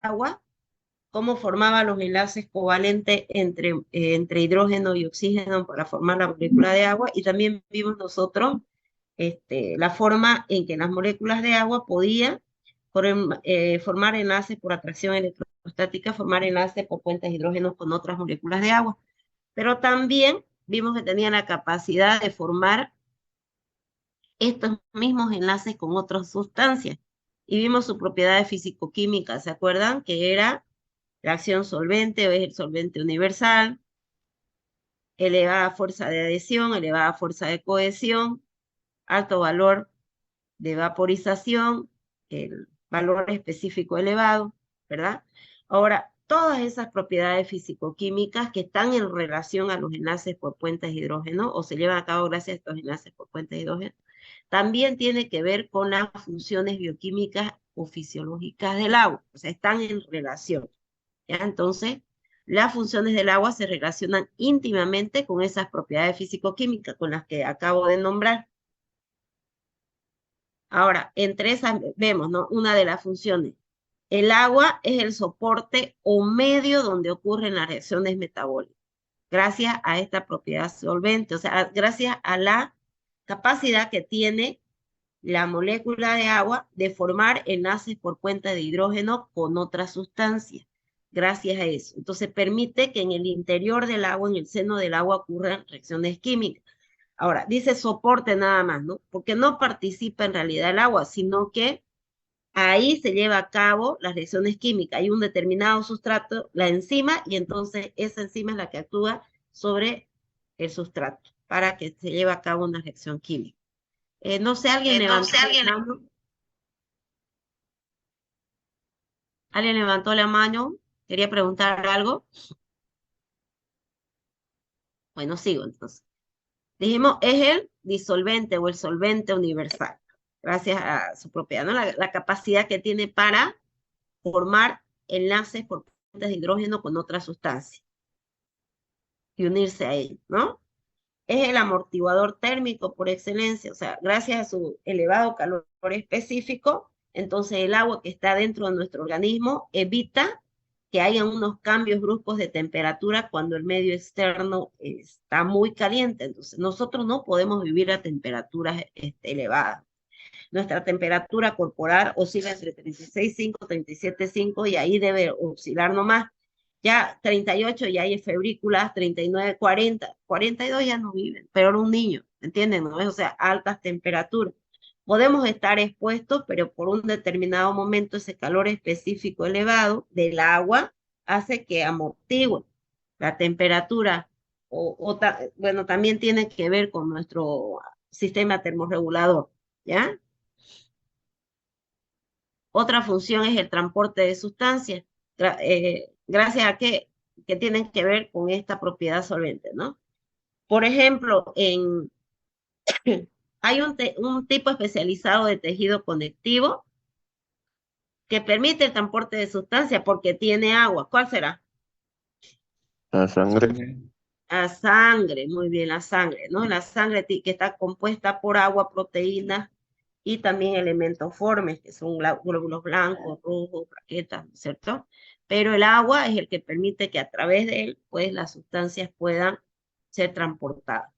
agua, cómo formaba los enlaces covalentes entre hidrógeno y oxígeno para formar la molécula de agua, y también vimos nosotros la forma en que las moléculas de agua podían formar enlaces por atracción electrostática, formar enlaces por puentes de hidrógeno con otras moléculas de agua. Pero también vimos que tenían la capacidad de formar estos mismos enlaces con otras sustancias. Y vimos sus propiedades físico-químicas, ¿se acuerdan? Que era la acción solvente, o es el solvente universal, elevada fuerza de adhesión, elevada fuerza de cohesión, alto valor de vaporización, el valor específico elevado, ¿verdad? Ahora, todas esas propiedades físico-químicas que están en relación a los enlaces por puentes de hidrógeno, o se llevan a cabo gracias a estos enlaces por puentes de hidrógeno, también tiene que ver con las funciones bioquímicas o fisiológicas del agua, o sea, están en relación, ¿ya? Entonces, las funciones del agua se relacionan íntimamente con esas propiedades físico-químicas con las que acabo de nombrar. Ahora, entre esas vemos, ¿no? Una de las funciones. El agua es el soporte o medio donde ocurren las reacciones metabólicas, gracias a esta propiedad solvente, o sea, gracias a la capacidad que tiene la molécula de agua de formar enlaces por puente de hidrógeno con otras sustancias, gracias a eso. Entonces permite que en el interior del agua, en el seno del agua, ocurran reacciones químicas. Ahora, dice soporte nada más, ¿no? Porque no participa en realidad el agua, sino que ahí se lleva a cabo las reacciones químicas. Hay un determinado sustrato, la enzima, y entonces esa enzima es la que actúa sobre el sustrato para que se lleve a cabo una reacción química. No sé, alguien No levantó sé, la alguien. mano. ¿Alguien levantó la mano? ¿Quería preguntar algo? Bueno, sigo entonces. Dijimos, es el disolvente o el solvente universal, gracias a su propiedad, ¿no? La capacidad que tiene para formar enlaces por puentes de hidrógeno con otra sustancia y unirse a ellos, ¿no? Es el amortiguador térmico por excelencia, o sea, gracias a su elevado calor específico, entonces el agua que está dentro de nuestro organismo evita que haya unos cambios bruscos de temperatura cuando el medio externo está muy caliente. Entonces, nosotros no podemos vivir a temperaturas elevadas. Nuestra temperatura corporal oscila entre 36,5 y 37,5 y ahí debe oscilar nomás. Ya 38 ya hay febrículas, 39, 40, 42 ya no viven, peor un niño, ¿entienden? ¿No? O sea, altas temperaturas. Podemos estar expuestos, pero por un determinado momento ese calor específico elevado del agua hace que amortigue la temperatura. Bueno, también tiene que ver con nuestro sistema termorregulador, ¿ya? Otra función es el transporte de sustancias, gracias a que tienen que ver con esta propiedad solvente, ¿no? Por ejemplo, hay un tipo especializado de tejido conectivo que permite el transporte de sustancias porque tiene agua. ¿Cuál será? La sangre. La sangre, muy bien, la sangre, ¿no? La sangre que está compuesta por agua, proteínas y también elementos formes, que son glóbulos blancos, rojos, plaquetas, ¿cierto? Pero el agua es el que permite que a través de él, pues, las sustancias puedan ser transportadas.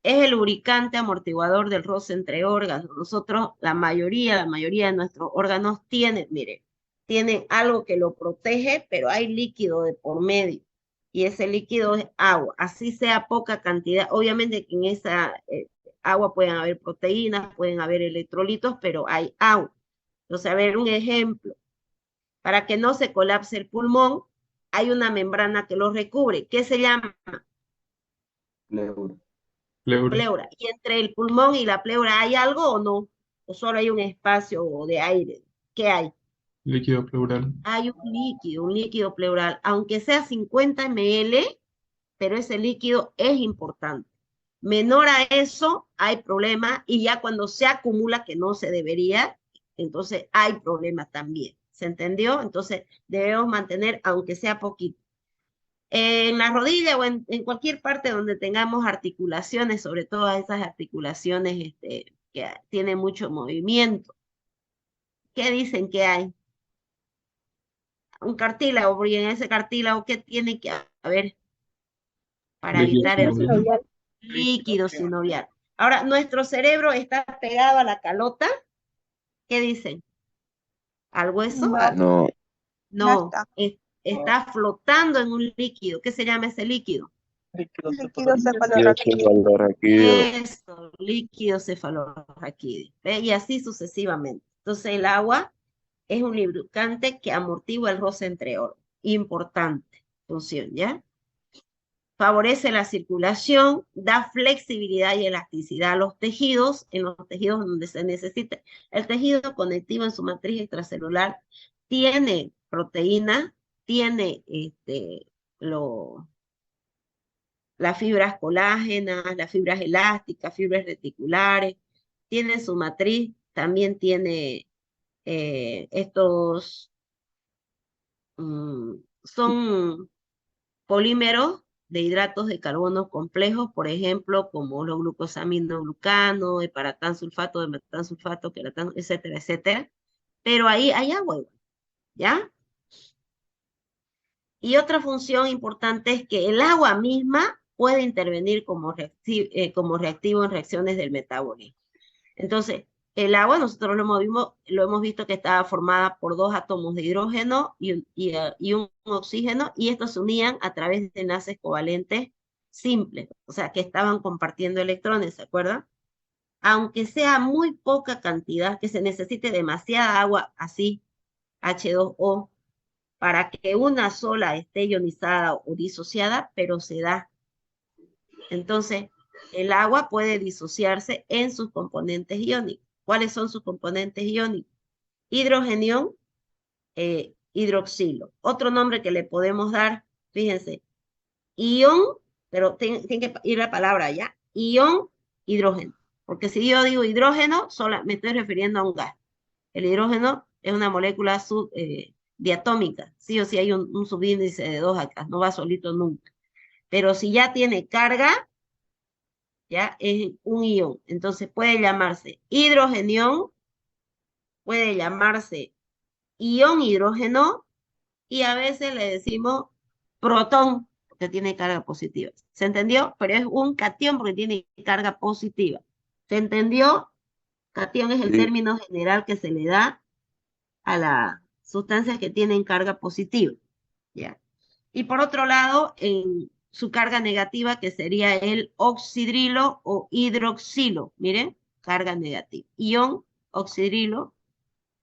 Es el lubricante amortiguador del roce entre órganos. Nosotros, la mayoría de nuestros órganos tienen, mire, tienen algo que lo protege, pero hay líquido de por medio. Y ese líquido es agua. Así sea poca cantidad. Obviamente que en esa agua pueden haber proteínas, pueden haber electrolitos, pero hay agua. Entonces, a ver, un ejemplo. Para que no se colapse el pulmón, hay una membrana que lo recubre. ¿Qué se llama? Pleura. Pleura. Pleura. ¿Y entre el pulmón y la pleura hay algo o no? ¿O solo hay un espacio de aire? ¿Qué hay? Líquido pleural. Hay un líquido pleural, aunque sea 50 ml, pero ese líquido es importante. Menor a eso, hay problema y ya cuando se acumula, que no se debería, entonces hay problema también. ¿Se entendió? Entonces debemos mantener, aunque sea poquito. En la rodilla o en cualquier parte donde tengamos articulaciones, sobre todo esas articulaciones que tienen mucho movimiento. ¿Qué dicen que hay? un cartílago, porque en ese cartílago, ¿qué tiene que haber para Líquido evitar el sinovial. líquido sinovial? Ahora, nuestro cerebro está pegado a la calota. ¿Qué dicen? ¿Al hueso? No, No, no No, está. está flotando en un líquido. ¿Qué se llama ese líquido? Líquido líquido cefalorraquídeo. cefalorraquídeo. Eso, líquido cefalorraquídeo. ¿Ve? Y así sucesivamente. Entonces, el agua es un lubricante que amortigua el roce entre órganos. Importante función, ¿ya? Favorece la circulación, da flexibilidad y elasticidad a los tejidos, en los tejidos donde se necesita. El tejido conectivo en su matriz extracelular tiene proteína, tiene las fibras colágenas, las fibras elásticas, fibras reticulares, tiene su matriz, también tiene son polímeros de hidratos de carbono complejos, por ejemplo, como los glucosaminoglucanos, heparatán sulfato, hematán sulfato, queratán, etcétera, etcétera. Pero ahí hay agua, ¿ya? Y otra función importante es que el agua misma puede intervenir como reactivo en reacciones del metabolismo. Entonces, el agua nosotros lo hemos visto que estaba formada por dos átomos de hidrógeno y un oxígeno, y estos se unían a través de enlaces covalentes simples, o sea, que estaban compartiendo electrones, ¿se acuerdan? Aunque sea muy poca cantidad, que se necesite demasiada agua, así, H2O, para que una sola esté ionizada o disociada, pero se da. Entonces, el agua puede disociarse en sus componentes iónicos. ¿Cuáles son sus componentes iónicos? Hidrogenión, hidroxilo. Otro nombre que le podemos dar, fíjense, ión, pero tiene que ir la palabra ya, ión, hidrógeno. Porque si yo digo hidrógeno, me estoy refiriendo a un gas. El hidrógeno es una molécula diatómica. Sí o sí hay un subíndice de 2 acá, no va solito nunca. Pero si ya tiene carga, ya es un ión. Entonces puede llamarse hidrogenión, puede llamarse ión hidrógeno, y a veces le decimos protón, porque tiene carga positiva. ¿Se entendió? Pero es un catión porque tiene carga positiva. ¿Se entendió? Catión es el Sí. término general que se le da a las sustancias que tienen carga positiva. ¿Ya? Y por otro lado, en su carga negativa, que sería el oxidrilo o hidroxilo. Miren, carga negativa. Ión oxidrilo,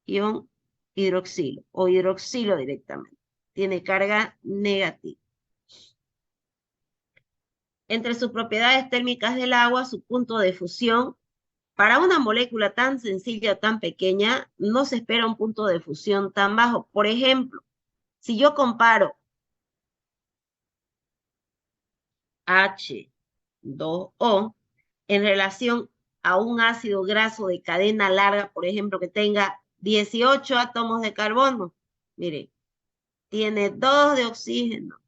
ión hidroxilo o hidroxilo directamente. Tiene carga negativa. Entre sus propiedades térmicas del agua, su punto de fusión. Para una molécula tan sencilla, tan pequeña, no se espera un punto de fusión tan bajo. Por ejemplo, si yo comparo H2O en relación a un ácido graso de cadena larga, por ejemplo, que tenga 18 átomos de carbono, mire, tiene 2 de oxígeno,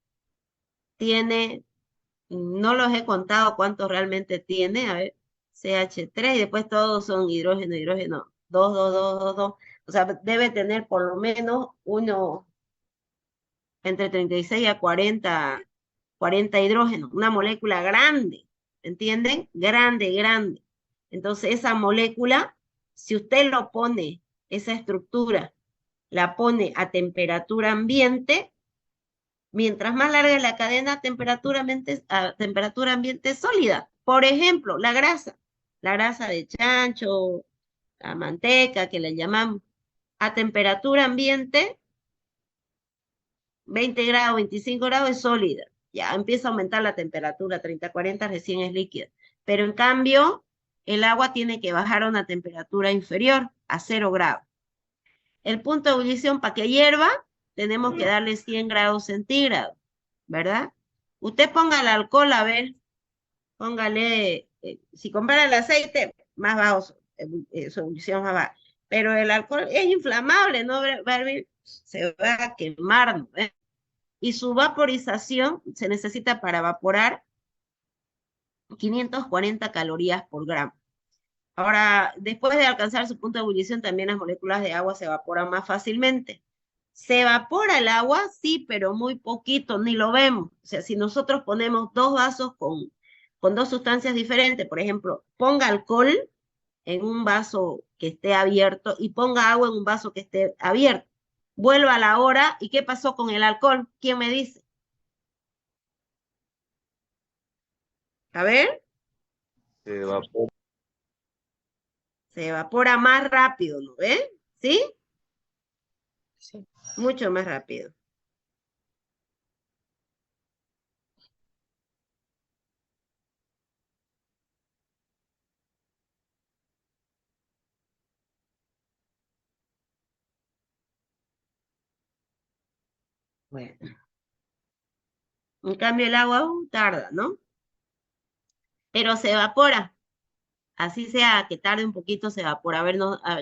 tiene, no los he contado cuántos realmente tiene, a ver, CH3, y después todos son hidrógeno, hidrógeno, 2, 2, 2, 2, 2. O sea, debe tener por lo menos uno entre 36 a 40 hidrógenos, una molécula grande, ¿entienden? Grande, grande. Entonces esa molécula, si usted lo pone, esa estructura, la pone a temperatura ambiente, mientras más larga es la cadena a temperatura ambiente sólida. Por ejemplo, la grasa de chancho, la manteca que le llamamos, a temperatura ambiente 20 grados, 25 grados es sólida. Ya empieza a aumentar la temperatura, 30, 40 recién es líquida. Pero en cambio, el agua tiene que bajar a una temperatura inferior, a 0 grados. El punto de ebullición para que hierva, tenemos que darle 100 grados centígrados, ¿verdad? Usted ponga el alcohol, a ver, póngale, si compara el aceite, más bajo, su ebullición más baja. Pero el alcohol es inflamable, ¿no? Se va a quemar, ¿no? Y su vaporización se necesita para evaporar 540 calorías por gramo. Ahora, después de alcanzar su punto de ebullición, también las moléculas de agua se evaporan más fácilmente. ¿Se evapora el agua? Sí, pero muy poquito, ni lo vemos. O sea, si nosotros ponemos dos vasos con dos sustancias diferentes, por ejemplo, ponga alcohol en un vaso que esté abierto y ponga agua en un vaso que esté abierto. Vuelva a la hora, ¿y qué pasó con el alcohol? ¿Quién me dice? A ver, Se evapora. se evapora más rápido, ¿no ve? ¿Sí? Sí. Mucho más rápido. Bueno, en cambio el agua tarda, ¿no? Pero se evapora. Así sea que tarde un poquito, se evapora. A ver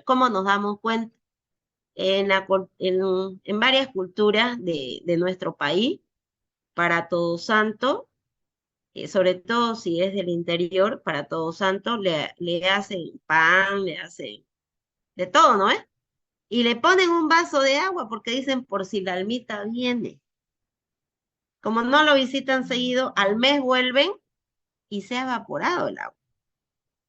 cómo nos damos cuenta. En varias culturas de nuestro país, para Todo Santo, sobre todo si es del interior, para Todo Santo, le hacen pan, le hacen de todo, ¿no es? Y le ponen un vaso de agua porque dicen por si la almita viene. Como no lo visitan seguido, al mes vuelven y se ha evaporado el agua.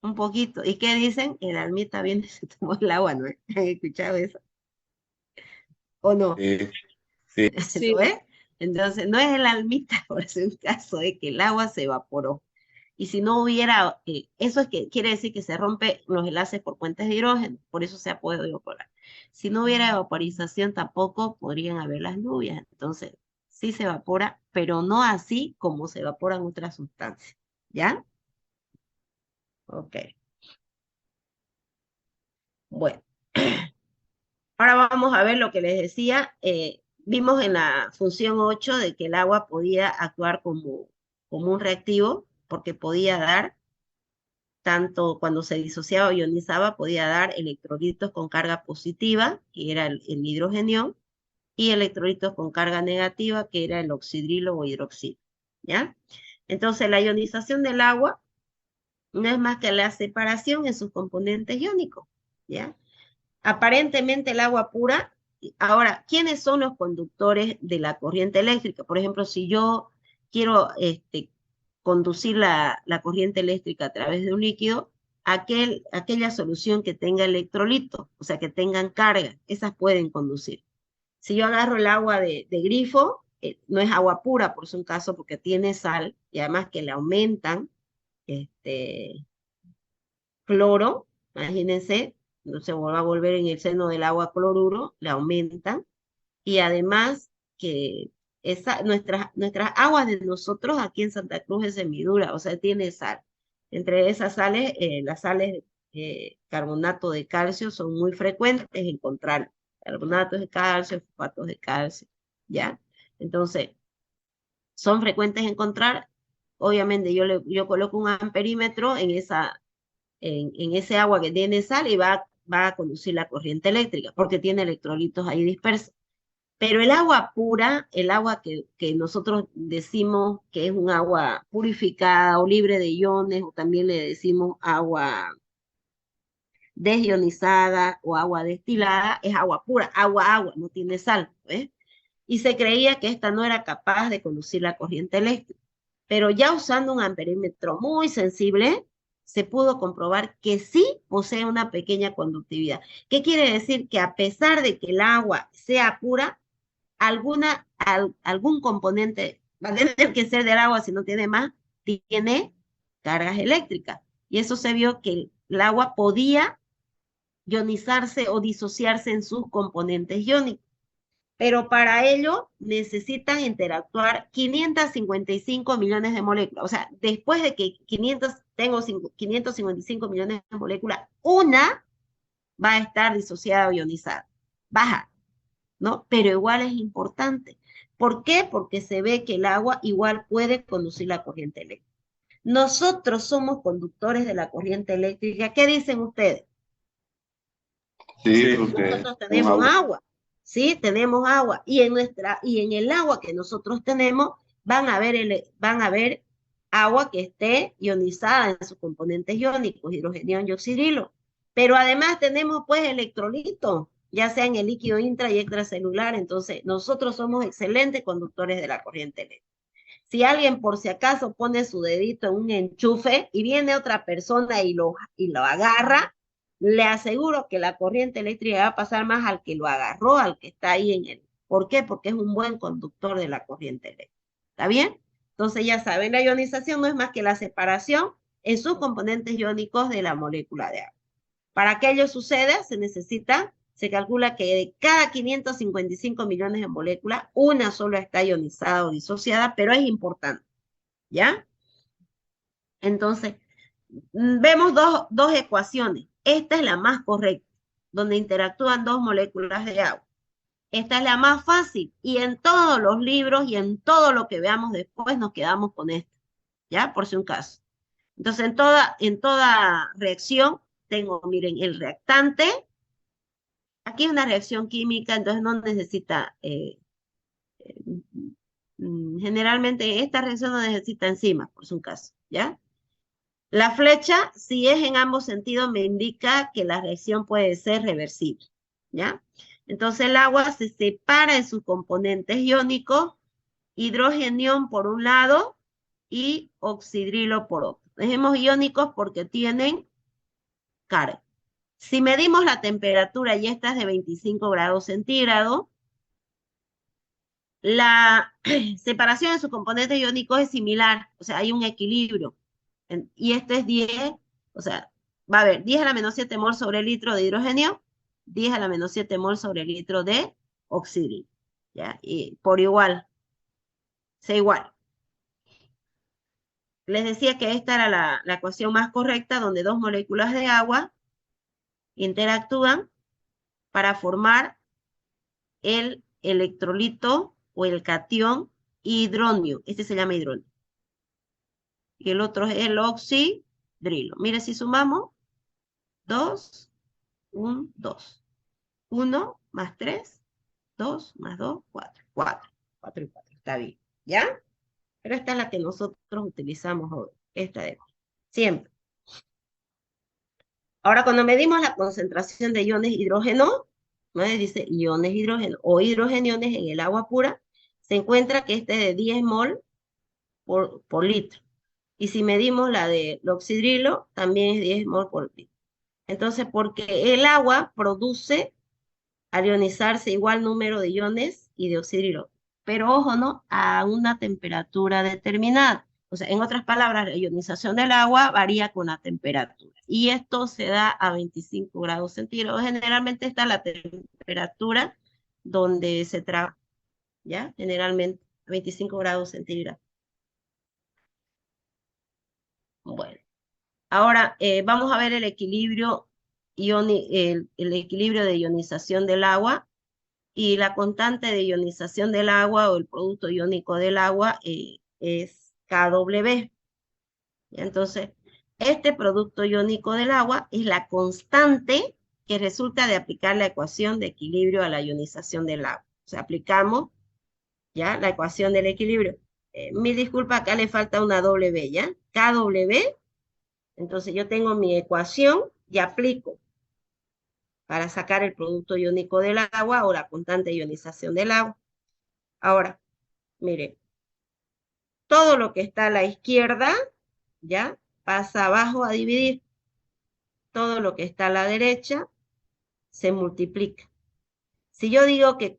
Un poquito. ¿Y qué dicen? El almita viene y se tomó el agua, ¿no es? ¿Han escuchado eso? ¿O no? Sí. ¿Lo ves? Entonces, no es el almita, por ser un caso de que el agua se evaporó. Y si no hubiera, eso es que quiere decir que se rompen los enlaces por puentes de hidrógeno, por eso se ha podido evaporar. Si no hubiera evaporización, tampoco podrían haber las lluvias. Entonces, sí se evapora, pero no así como se evaporan otras sustancias. ¿Ya? Ok. Bueno. Ahora vamos a ver lo que les decía. Vimos en la función 8 de que el agua podía actuar como un reactivo, porque podía dar, tanto cuando se disociaba o ionizaba, podía dar electrolitos con carga positiva, que era el hidrogenión, y electrolitos con carga negativa, que era el oxidrilo o hidroxilo. ¿Ya? Entonces, la ionización del agua no es más que la separación en sus componentes iónicos. ¿Ya? Aparentemente el agua pura. Ahora, ¿quiénes son los conductores de la corriente eléctrica? Por ejemplo, si yo quiero conducir la corriente eléctrica a través de un líquido, aquella solución que tenga electrolitos, o sea, que tengan carga, esas pueden conducir. Si yo agarro el agua de grifo, no es agua pura, por su caso, porque tiene sal, y además que le aumentan cloro, imagínense, no se va a volver en el seno del agua cloruro, le aumentan, y además que nuestras aguas de nosotros aquí en Santa Cruz es semidura, o sea, tiene sal. Entre esas sales, las sales carbonato de calcio son muy frecuentes encontrar carbonatos de calcio, fosfatos de calcio, ¿ya? Entonces, son frecuentes encontrar, obviamente yo coloco un amperímetro en ese agua que tiene sal y va a conducir la corriente eléctrica, porque tiene electrolitos ahí dispersos. Pero el agua pura, el agua que nosotros decimos que es un agua purificada o libre de iones, o también le decimos agua desionizada o agua destilada, es agua pura, agua, no tiene sal, ¿ves? Y se creía que esta no era capaz de conducir la corriente eléctrica. Pero ya usando un amperímetro muy sensible, se pudo comprobar que sí posee una pequeña conductividad. ¿Qué quiere decir? Que a pesar de que el agua sea pura, algún componente, va a tener que ser del agua si no tiene más, tiene cargas eléctricas. Y eso se vio que el agua podía ionizarse o disociarse en sus componentes iónicos. Pero para ello necesitan interactuar 555 millones de moléculas. O sea, después de que 555 millones de moléculas, una va a estar disociada o ionizada. Baja, ¿no? Pero igual es importante. ¿Por qué? Porque se ve que el agua igual puede conducir la corriente eléctrica. Nosotros somos conductores de la corriente eléctrica. ¿Qué dicen ustedes? Sí, porque Nosotros tenemos agua, ¿sí? Tenemos agua. Y en el agua que nosotros tenemos van a ver agua que esté ionizada en sus componentes iónicos, hidrogenión y oxidrilo. Pero además tenemos pues electrolitos, ya sea en el líquido intra y extracelular. Entonces, nosotros somos excelentes conductores de la corriente eléctrica. Si alguien por si acaso pone su dedito en un enchufe y viene otra persona y lo agarra, le aseguro que la corriente eléctrica va a pasar más al que lo agarró, al que está ahí en él. ¿Por qué? Porque es un buen conductor de la corriente eléctrica. ¿Está bien? Entonces ya saben, la ionización no es más que la separación en sus componentes iónicos de la molécula de agua. Para que ello suceda, se calcula que de cada 555 millones de moléculas, una sola está ionizada o disociada, pero es importante, ¿ya? Entonces, vemos dos ecuaciones. Esta es la más correcta, donde interactúan dos moléculas de agua. Esta es la más fácil, y en todos los libros y en todo lo que veamos después nos quedamos con esta, ¿ya? Por si un caso. Entonces, en toda reacción, tengo, miren, el reactante. Aquí es una reacción química, entonces no necesita, generalmente esta reacción no necesita enzimas, por su caso, ¿ya? La flecha, si es en ambos sentidos, me indica que la reacción puede ser reversible, ¿ya? Entonces el agua se separa en sus componentes iónicos, hidrogenión por un lado y oxidrilo por otro. Dejemos iónicos porque tienen carga. Si medimos la temperatura y esta es de 25 grados centígrados, la separación de sus componentes iónicos es similar, o sea, hay un equilibrio. Y esto es 10, o sea, va a haber 10 a la menos 7 mol sobre el litro de hidrógeno, 10 a la menos 7 mol sobre el litro de oxígeno, ¿ya? Y por igual, sea igual. Les decía que esta era la ecuación más correcta, donde dos moléculas de agua interactúan para formar el electrolito o el catión hidronio. Este se llama hidronio. Y el otro es el oxidrilo. Mire, si sumamos, 2, 1, 2. 1 más 3, 2 más 2, 4. 4. 4 y 4. Está bien. ¿Ya? Pero esta es la que nosotros utilizamos hoy. Esta de hoy. Siempre. Ahora, cuando medimos la concentración de iones hidrógeno, ¿no? Dice iones hidrógeno o hidrogeniones en el agua pura, se encuentra que este es de 10 mol por litro. Y si medimos la de oxidrilo, también es 10 mol por litro. Entonces, porque el agua produce, al ionizarse, igual número de iones y de oxidrilo. Pero ojo, ¿no? A una temperatura determinada. O sea, en otras palabras, la ionización del agua varía con la temperatura. Y esto se da a 25 grados centígrados. Generalmente está la temperatura donde se trabaja, ¿ya? Generalmente a 25 grados centígrados. Bueno, ahora vamos a ver el equilibrio, el equilibrio de ionización del agua, y la constante de ionización del agua o el producto iónico del agua es KW. Entonces, este producto iónico del agua es la constante que resulta de aplicar la ecuación de equilibrio a la ionización del agua. O sea, aplicamos ya la ecuación del equilibrio. Mi disculpa, acá le falta una W, ¿ya? KW. Entonces yo tengo mi ecuación y aplico para sacar el producto iónico del agua o la constante de ionización del agua. Ahora, mire, todo lo que está a la izquierda, ¿ya? Pasa abajo a dividir. Todo lo que está a la derecha se multiplica. Si yo digo que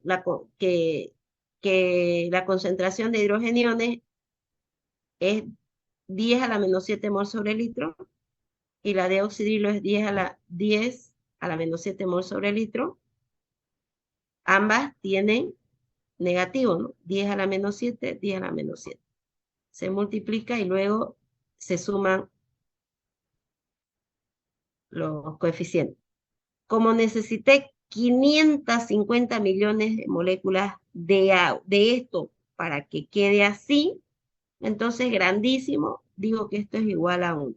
la concentración de hidrogeniones es 10 a la menos 7 mol sobre el litro, y la de oxidrilo es 10 a la menos 7 mol sobre el litro, ambas tienen negativo, ¿no? 10 a la menos 7, 10 a la menos 7. Se multiplica y luego se suman los coeficientes. Como necesité 550 millones de moléculas de esto para que quede así, entonces grandísimo, digo que esto es igual a 1.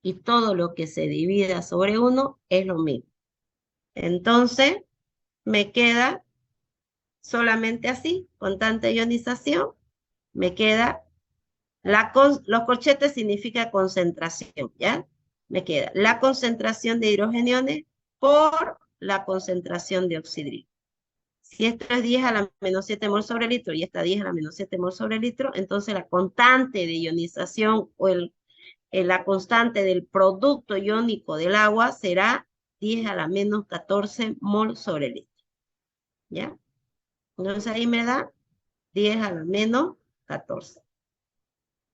Y todo lo que se divida sobre 1 es lo mismo. Entonces, me queda solamente así, con tanta ionización, me queda, los corchetes significa concentración, ¿ya? Me queda la concentración de hidrogeniones por la concentración de oxidrilo. Si esto es 10 a la menos 7 mol sobre litro y esta 10 a la menos 7 mol sobre litro, entonces la constante de ionización o la constante del producto iónico del agua será 10 a la menos 14 mol sobre litro. ¿Ya? Entonces ahí me da 10 a la menos 14.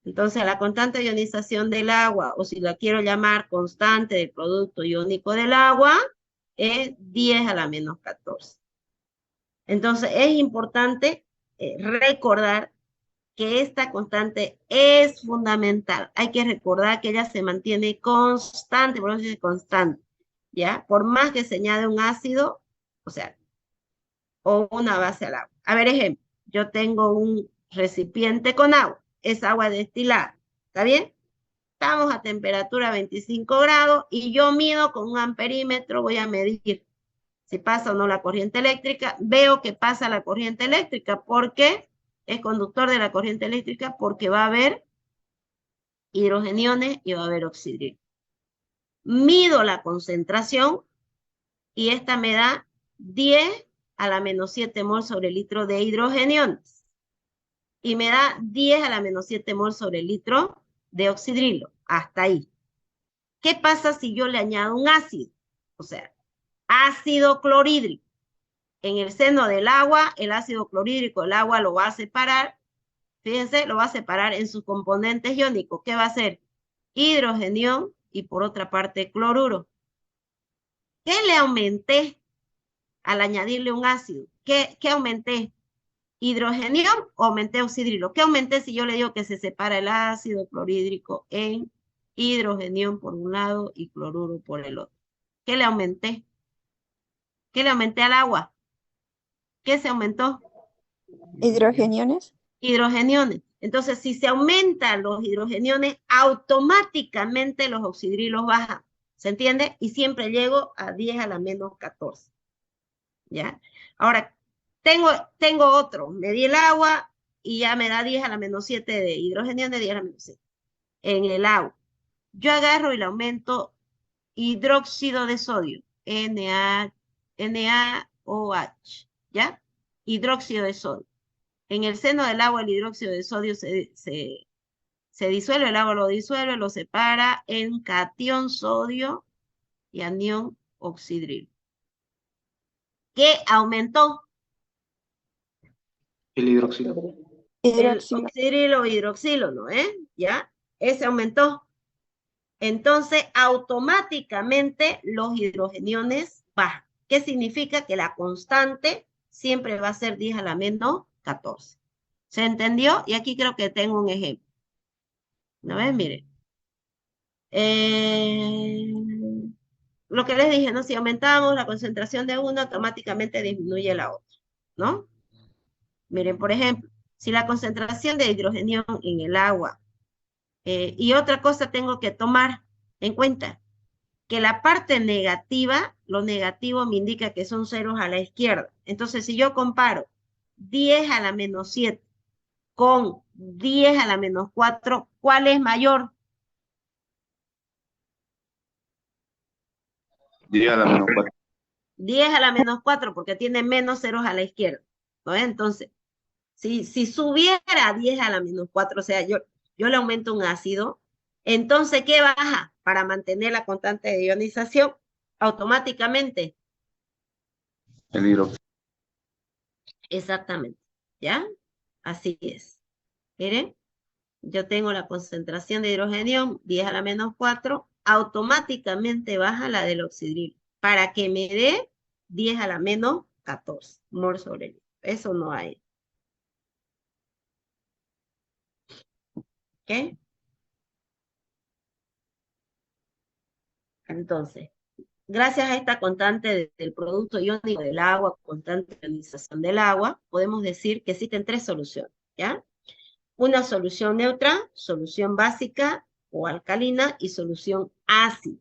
Entonces la constante de ionización del agua, o si la quiero llamar constante del producto iónico del agua, es 10 a la menos 14. Entonces es importante recordar que esta constante es fundamental. Hay que recordar que ella se mantiene constante, por eso se dice constante, ¿ya? Por más que se añade un ácido, o sea, o una base al agua. A ver, ejemplo, yo tengo un recipiente con agua, es agua destilada, ¿está bien? Estamos a temperatura 25 grados y yo mido con un amperímetro, voy a medir si pasa o no la corriente eléctrica, veo que pasa la corriente eléctrica, porque es conductor de la corriente eléctrica, porque va a haber hidrogeniones y va a haber oxidrilo. Mido la concentración y esta me da 10 a la menos 7 mol sobre litro de hidrogeniones. Y me da 10 a la menos 7 mol sobre litro de oxidrilo. Hasta ahí. ¿Qué pasa si yo le añado un ácido? O sea, ácido clorhídrico. En el seno del agua, el ácido clorhídrico del agua lo va a separar. Fíjense, lo va a separar en sus componentes iónicos. ¿Qué va a hacer? Hidrogenión y por otra parte cloruro. ¿Qué le aumenté al añadirle un ácido? ¿Qué aumenté? ¿Hidrogenión o aumenté oxidrilo? ¿Qué aumenté si yo le digo que se separa el ácido clorhídrico en hidrogenión por un lado y cloruro por el otro? ¿Qué le aumenté? ¿Qué le aumenté al agua? ¿Qué se aumentó? Hidrogeniones. Hidrogeniones. Entonces, si se aumentan los hidrogeniones, automáticamente los oxidrilos bajan. ¿Se entiende? Y siempre llego a 10 a la menos 14. ¿Ya? Ahora, tengo otro. Medí el agua y ya me da 10 a la menos 7 de hidrogeniones, 10 a la menos 7. En el agua. Yo agarro y le aumento hidróxido de sodio. NaOH. ¿Ya? Hidróxido de sodio. En el seno del agua el hidróxido de sodio se disuelve, el agua lo disuelve, lo separa en catión sodio y anión oxidrilo. ¿Qué aumentó? El hidróxido. El oxidrilo o hidroxilo, ¿no? ¿Ya? Ese aumentó. Entonces, automáticamente los hidrogeniones bajan. ¿Qué significa? Que la constante siempre va a ser 10 a la menos 14. ¿Se entendió? Y aquí creo que tengo un ejemplo. ¿No ves? Miren. Lo que les dije, ¿no? Si aumentamos la concentración de uno, automáticamente disminuye la otra, ¿no? Miren, por ejemplo, si la concentración de hidrogenión en el agua, y otra cosa tengo que tomar en cuenta, que la parte negativa, lo negativo me indica que son ceros a la izquierda. Entonces, si yo comparo 10 a la menos 7 con 10 a la menos 4, ¿cuál es mayor? 10 a la menos 4. 10 a la menos 4 porque tiene menos ceros a la izquierda, ¿no? Entonces, si subiera a 10 a la menos 4, o sea, yo le aumento un ácido, entonces, ¿qué baja? Para mantener la constante de ionización, automáticamente. El hidróxido. Exactamente, ¿ya? Así es. Miren, yo tengo la concentración de hidrogenio, 10 a la menos 4, automáticamente baja la del oxidrilo, para que me dé 10 a la menos 14 mol sobre litro. Eso no hay. ¿Ok? Entonces, gracias a esta constante del producto iónico del agua, constante de ionización del agua, podemos decir que existen tres soluciones, ¿ya? Una solución neutra, solución básica o alcalina y solución ácida.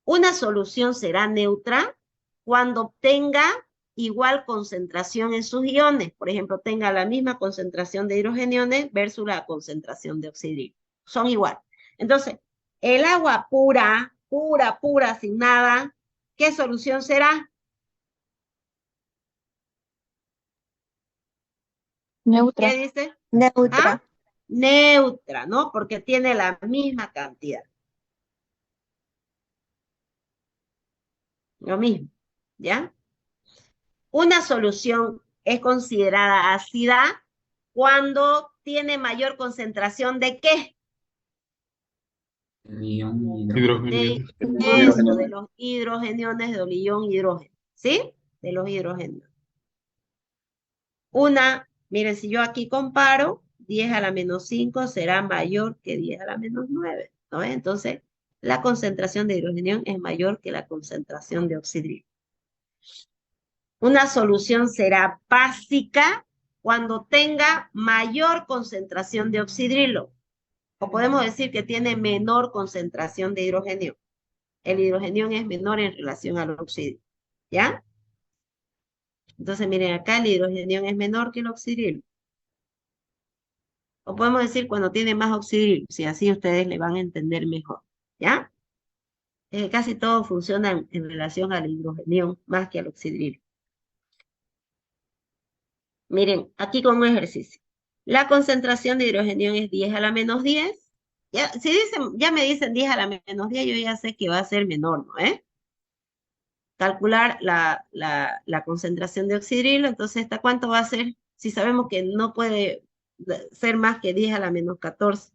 Una solución será neutra cuando obtenga igual concentración en sus iones. Por ejemplo, tenga la misma concentración de hidrogeniones versus la concentración de oxidrilo. Son igual. Entonces, el agua pura, sin nada, ¿qué solución será? Neutra. ¿Qué dice? Neutra. ¿Ah? Neutra, ¿no? Porque tiene la misma cantidad. Lo mismo, ¿ya? Una solución es considerada ácida cuando tiene mayor concentración ¿de qué? Hidrógeno. De eso, de los hidrogeniones de olillón hidrógeno, ¿sí? De los hidrogeniones. Miren, si yo aquí comparo, 10 a la menos 5 será mayor que 10 a la menos 9, ¿no? Entonces, la concentración de hidrogenión es mayor que la concentración de oxidrilo. Una solución será básica cuando tenga mayor concentración de oxidrilo. O podemos decir que tiene menor concentración de hidrogenio. El hidrogenión es menor en relación al oxidrilo. ¿Ya? Entonces, miren, acá el hidrogenión es menor que el oxidrilo. O podemos decir cuando tiene más oxidrilo, si así ustedes le van a entender mejor. ¿Ya? Casi todo funciona en relación al hidrogenión más que al oxidrilo. Miren, aquí con un ejercicio. La concentración de hidrogenión es 10 a la menos 10. Ya, si dicen, ya me dicen 10 a la menos 10, yo ya sé que va a ser menor, ¿no? Calcular la concentración de oxidrilo, entonces, ¿esta cuánto va a ser? Si sabemos que no puede ser más que 10 a la menos 14.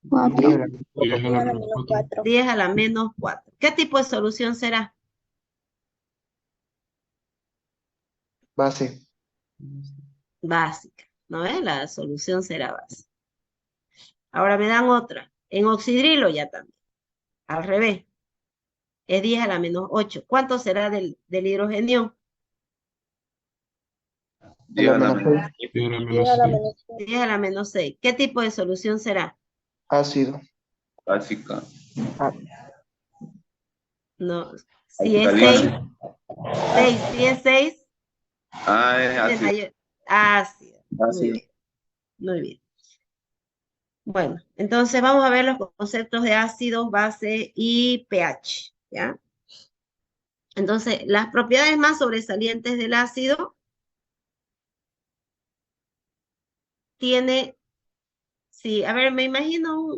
4. 10 a la menos 4. 10 a la menos 4. ¿Qué tipo de solución será? Base. Básica, ¿no ves? La solución será básica. Ahora me dan otra. En oxidrilo ya también. Al revés. Es 10 a la menos 8. ¿Cuánto será del hidrogenio? 10 a la menos 10 a la 10 menos a la 6. menos 10 a la menos 6. ¿Qué tipo de solución será? Ácido. básica. No, si es 6, 6, si es 6, Ah, es tiene ácido. mayor ácido. Muy Ácido. bien, muy bien. Bueno, entonces vamos a ver los conceptos de ácidos, base y pH, ¿ya? Entonces, las propiedades más sobresalientes del ácido tiene, sí, a ver, me imagino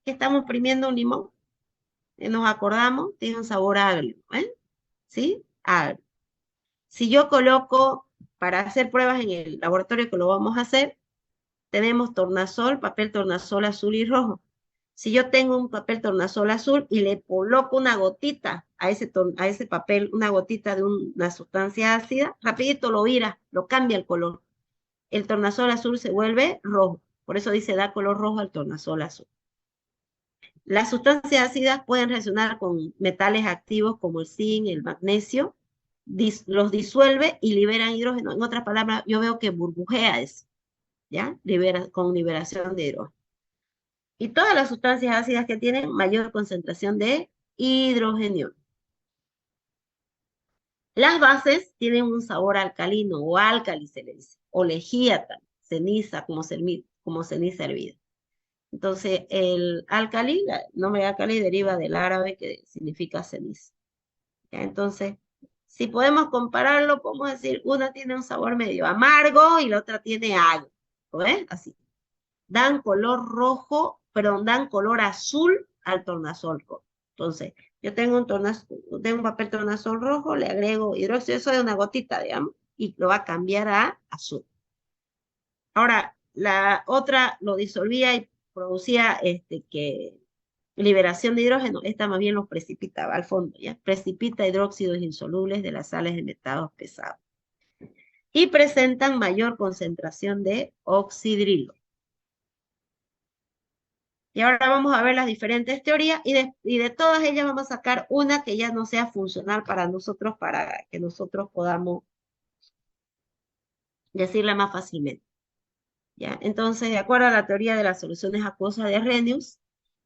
que estamos exprimiendo un limón, nos acordamos, tiene un sabor agrio, ¿eh? ¿Sí? Agrio. Si yo coloco, para hacer pruebas en el laboratorio que lo vamos a hacer, tenemos tornasol, papel tornasol azul y rojo. Si yo tengo un papel tornasol azul y le coloco una gotita a ese papel, una gotita de una sustancia ácida, rapidito lo vira, lo cambia el color. El tornasol azul se vuelve rojo. Por eso dice da color rojo al tornasol azul. Las sustancias ácidas pueden reaccionar con metales activos como el zinc, el magnesio, los disuelve y liberan hidrógeno. En otras palabras, yo veo que burbujea eso, ¿ya? Con liberación de hidrógeno. Y todas las sustancias ácidas que tienen mayor concentración de hidrogenio. Las bases tienen un sabor alcalino o álcali se le dice, o lejía, ceniza, como ceniza hervida. Entonces, el álcali, el nombre álcali deriva del árabe que significa ceniza. ¿Ya? Entonces, si podemos compararlo, podemos decir, una tiene un sabor medio amargo y la otra tiene agrio. ¿Ves? Así. Dan color rojo, perdón, dan color azul al tornasol rojo. Entonces, yo tengo un papel tornasol rojo, le agrego hidróxido, eso es una gotita, digamos, y lo va a cambiar a azul. Ahora, la otra lo disolvía y producía liberación de hidrógeno, esta más bien los precipitaba al fondo, ¿ya? Precipita hidróxidos insolubles de las sales de metales pesados. Y presentan mayor concentración de oxidrilo. Y ahora vamos a ver las diferentes teorías y de todas ellas vamos a sacar una que ya no sea funcional para nosotros, para que nosotros podamos decirla más fácilmente. ¿Ya? Entonces, de acuerdo a la teoría de las soluciones acuosas de Arrhenius,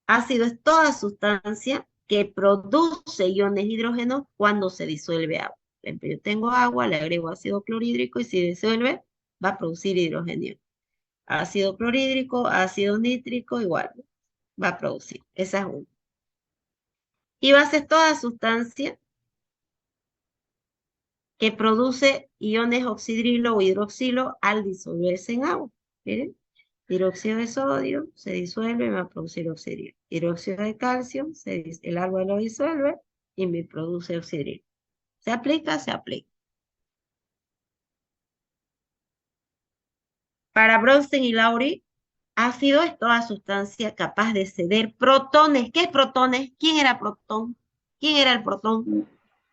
ácido es toda sustancia que produce iones hidrógenos cuando se disuelve agua. Por ejemplo, yo tengo agua, le agrego ácido clorhídrico y si disuelve, va a producir hidrógeno. Ácido clorhídrico, ácido nítrico, igual, va a producir. Esa es una. Y base es toda sustancia que produce iones oxidrilo o hidroxilo al disolverse en agua. Miren, hidróxido de sodio se disuelve y me va a producir oxidrilo. Hidróxido de calcio, el agua lo disuelve y me produce oxidrilo. ¿Se aplica? Se aplica. Para Bronsted y Lowry, ácido es toda sustancia capaz de ceder protones. ¿Qué es protones? ¿Quién era protón? ¿Quién era el protón?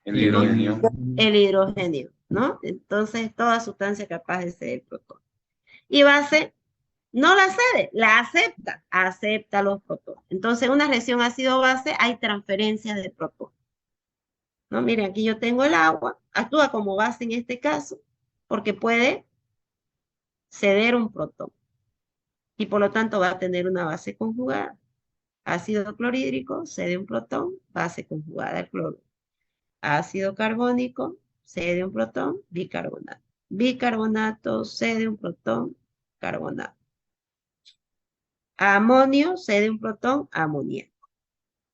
El hidrógeno. El hidrógeno, ¿no? Entonces, toda sustancia capaz de ceder protón. Y base, no la cede, la acepta, acepta los protones. Entonces, en una reacción ácido-base hay transferencias de protones. ¿No? Miren, aquí yo tengo el agua, actúa como base en este caso, porque puede ceder un protón. Y por lo tanto va a tener una base conjugada. Ácido clorhídrico cede un protón, base conjugada al cloro. Ácido carbónico cede un protón, bicarbonato. Bicarbonato cede un protón, carbonato. Amonio cede un protón, amoníaco.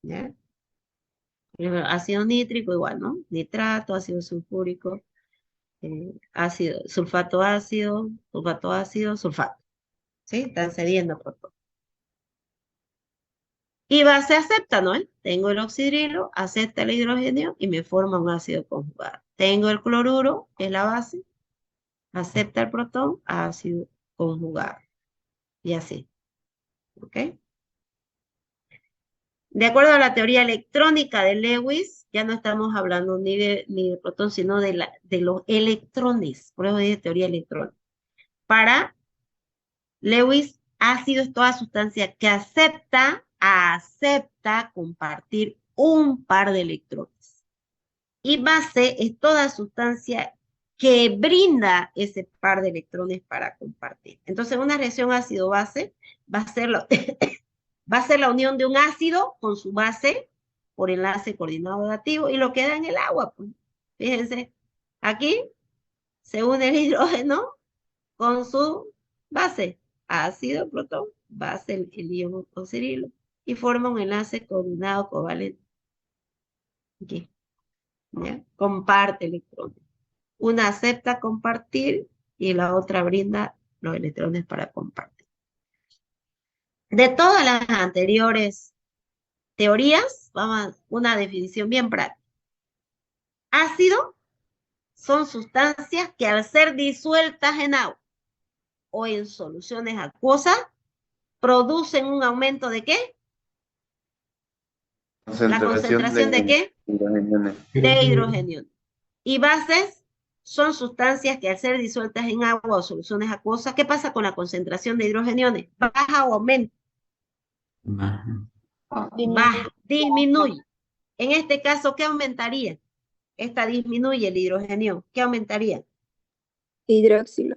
¿Ya? Ácido nítrico igual, ¿no? Nitrato, ácido sulfúrico, ácido, sulfato ácido, sulfato. ¿Sí? Están cediendo protón. Y base acepta, ¿no? Tengo el oxidrilo, acepta el hidrógeno y me forma un ácido conjugado. Tengo el cloruro, que es la base, acepta el protón, ácido conjugado. Y así. ¿Ok? De acuerdo a la teoría electrónica de Lewis, ya no estamos hablando ni de protón, sino de los electrones. Por eso dice teoría electrónica. Para Lewis, ácido es toda sustancia que acepta compartir un par de electrones. Y base es toda sustancia que brinda ese par de electrones para compartir. Entonces, una reacción ácido-base va a ser la unión de un ácido con su base por enlace coordinado negativo y lo queda en el agua. Pues. Fíjense, aquí se une el hidrógeno con su base, ácido, protón, base el ion oxidrilo y forma un enlace coordinado covalente. Aquí. ¿Ya? Comparte electrones. Una acepta compartir y la otra brinda los electrones para compartir. De todas las anteriores teorías, vamos a una definición bien práctica. Ácido son sustancias que al ser disueltas en agua o en soluciones acuosas, producen un aumento ¿de qué? ¿La concentración de qué? De hidrógeno. Y bases son sustancias que al ser disueltas en agua o soluciones acuosas, ¿qué pasa con la concentración de hidrogeniones? ¿Baja o aumenta? Baja, disminuye. En este caso, ¿qué aumentaría? Esta disminuye el hidrogenio. ¿Qué aumentaría? Hidróxilo.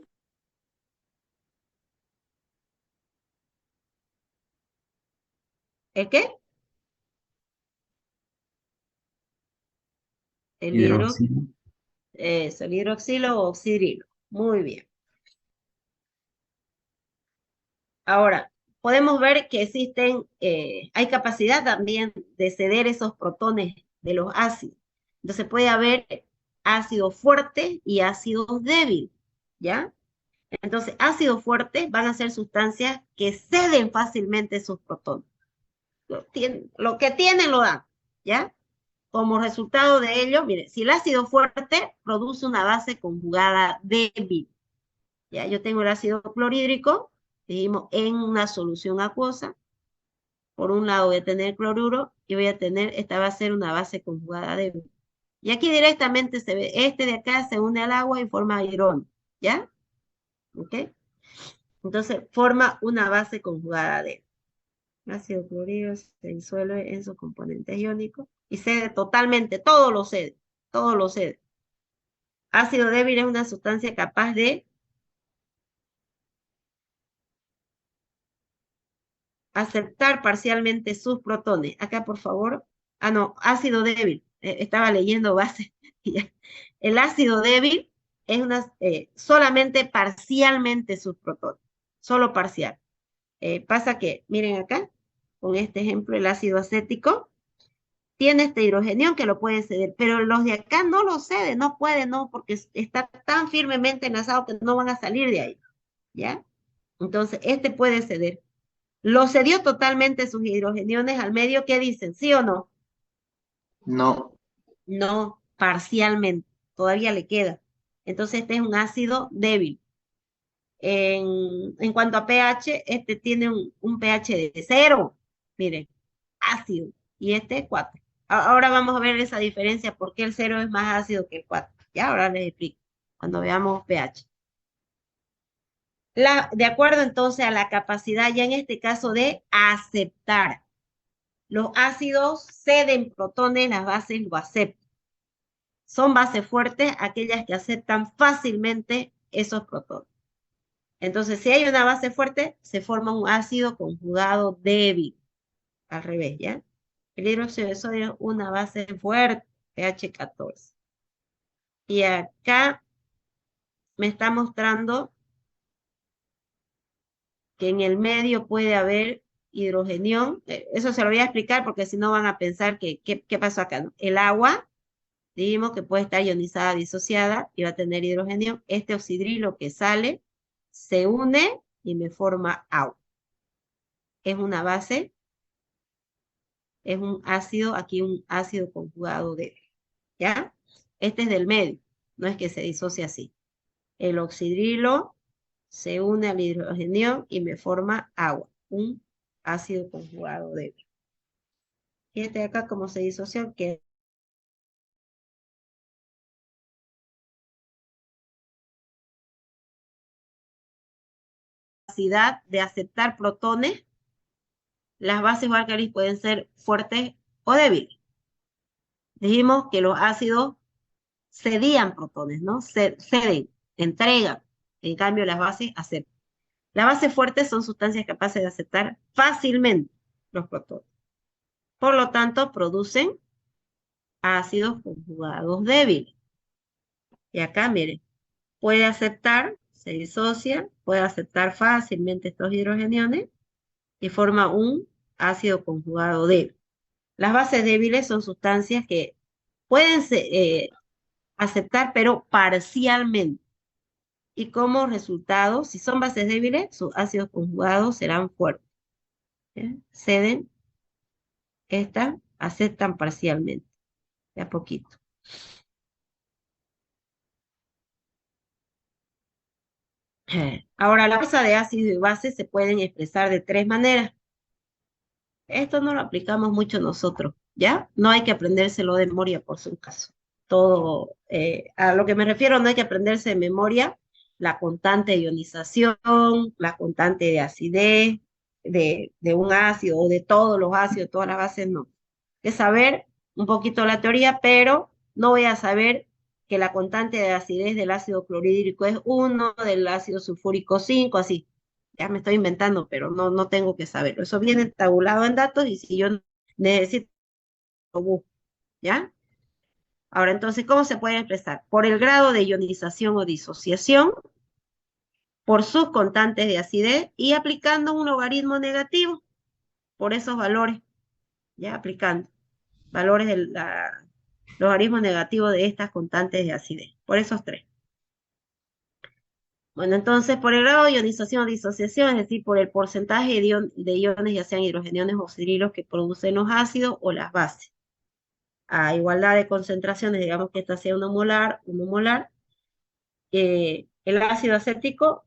¿El qué? El Hidroxilo. Eso, el hidroxilo o oxidrilo. Muy bien. Ahora, podemos ver que hay capacidad también de ceder esos protones de los ácidos. Entonces puede haber ácidos fuertes y ácidos débiles, ¿ya? Entonces, ácidos fuertes van a ser sustancias que ceden fácilmente sus protones. Lo que tienen lo dan, ¿ya? Como resultado de ello, mire, si el ácido fuerte produce una base conjugada débil, ¿ya? Yo tengo el ácido clorhídrico, dijimos, en una solución acuosa. Por un lado voy a tener cloruro y esta va a ser una base conjugada débil. Y aquí directamente se ve, este de acá se une al agua y forma hidrógeno, ¿ya? ¿Ok? Entonces forma una base conjugada débil. El ácido clorhídrico se disuelve en sus componentes iónicos y cede totalmente, todo lo cede. Ácido débil es una sustancia capaz de aceptar parcialmente sus protones. Acá, por favor. Ah, no, ácido débil. Estaba leyendo base. El ácido débil es solamente parcialmente sus protones. Solo parcial. Pasa que, miren acá, con este ejemplo, el ácido acético tiene este hidrogenión que lo puede ceder, pero los de acá no lo ceden, no pueden, no, porque está tan firmemente enlazado que no van a salir de ahí, ¿ya? Entonces, este puede ceder. Lo cedió totalmente sus hidrogeniones al medio, ¿qué dicen? ¿Sí o no? No. No, parcialmente, todavía le queda. Entonces, este es un ácido débil. En cuanto a pH, este tiene un pH de 0, miren, ácido, y este 4. Ahora vamos a ver esa diferencia, por qué el 0 es más ácido que el 4. Ya, ahora les explico, cuando veamos pH. De acuerdo entonces a la capacidad, ya en este caso, de aceptar. Los ácidos ceden protones, las bases lo aceptan. Son bases fuertes aquellas que aceptan fácilmente esos protones. Entonces, si hay una base fuerte, se forma un ácido conjugado débil. Al revés, ¿ya? El hidróxido de sodio es una base fuerte, pH 14. Y acá me está mostrando que en el medio puede haber hidrogenión. Eso se lo voy a explicar porque si no van a pensar que ¿qué pasó acá? ¿No? El agua, dijimos que puede estar ionizada, disociada y va a tener hidrogenión. Este oxidrilo que sale se une y me forma agua. Es una base, es un ácido, aquí un ácido conjugado débil, ¿ya? Este es del medio, no es que se disocie así. El oxidrilo se une al hidrogenión y me forma agua, un ácido conjugado débil. Y este de acá, como se disoció, que capacidad de aceptar protones, las bases o álcalis pueden ser fuertes o débiles. Dijimos que los ácidos cedían protones, ¿no? Ceden, entregan. En cambio, las bases aceptan. Las bases fuertes son sustancias capaces de aceptar fácilmente los protones. Por lo tanto, producen ácidos conjugados débiles. Y acá, miren, puede aceptar, se disocia, puede aceptar fácilmente estos hidrogeniones y forma un ácido conjugado débil. Las bases débiles son sustancias que pueden aceptar, pero parcialmente. Y como resultado, si son bases débiles, sus ácidos conjugados serán fuertes. Ceden, estas aceptan parcialmente, de a poquito. Ahora, la fuerza de ácido y base se pueden expresar de 3 maneras. Esto no lo aplicamos mucho nosotros, ¿ya? No hay que aprendérselo de memoria por su caso. Todo, a lo que me refiero, no hay que aprenderse de memoria la constante de ionización, la constante de acidez, de un ácido o de todos los ácidos, todas las bases, no. Hay que saber un poquito la teoría, pero no voy a saber que la constante de acidez del ácido clorhídrico es 1, del ácido sulfúrico 5, así. Ya me estoy inventando, pero no tengo que saberlo. Eso viene tabulado en datos y si yo necesito, lo busco, ¿ya? Ahora, entonces, ¿cómo se puede expresar? Por el grado de ionización o disociación, por sus constantes de acidez y aplicando un logaritmo negativo por esos valores, ya aplicando valores del logaritmo negativo de estas constantes de acidez, por esos 3. Bueno, entonces, por el grado de ionización o disociación, es decir, por el porcentaje de iones, ya sean hidrogeniones o oxidrilos que producen los ácidos o las bases. A igualdad de concentraciones, digamos que esta sea 1 molar, el ácido acético,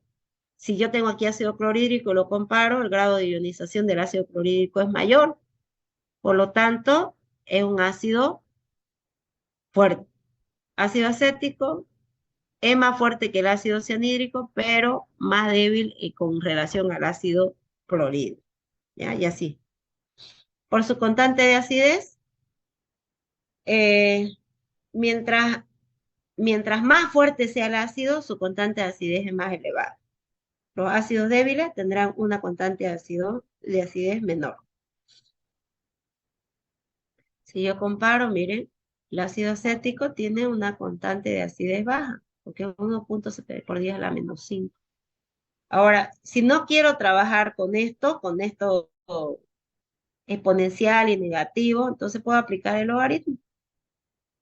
si yo tengo aquí ácido clorhídrico, lo comparo, el grado de ionización del ácido clorhídrico es mayor, por lo tanto, es un ácido fuerte. Ácido acético es más fuerte que el ácido cianhídrico, pero más débil con relación al ácido clorhídrico. ¿Ya? Y así. Por su constante de acidez, mientras más fuerte sea el ácido, su constante de acidez es más elevada. Los ácidos débiles tendrán una constante de acidez menor. Si yo comparo, miren, el ácido acético tiene una constante de acidez baja, porque es 1.7 por 10 a la menos 5. Ahora, si no quiero trabajar con esto exponencial y negativo, entonces puedo aplicar el logaritmo.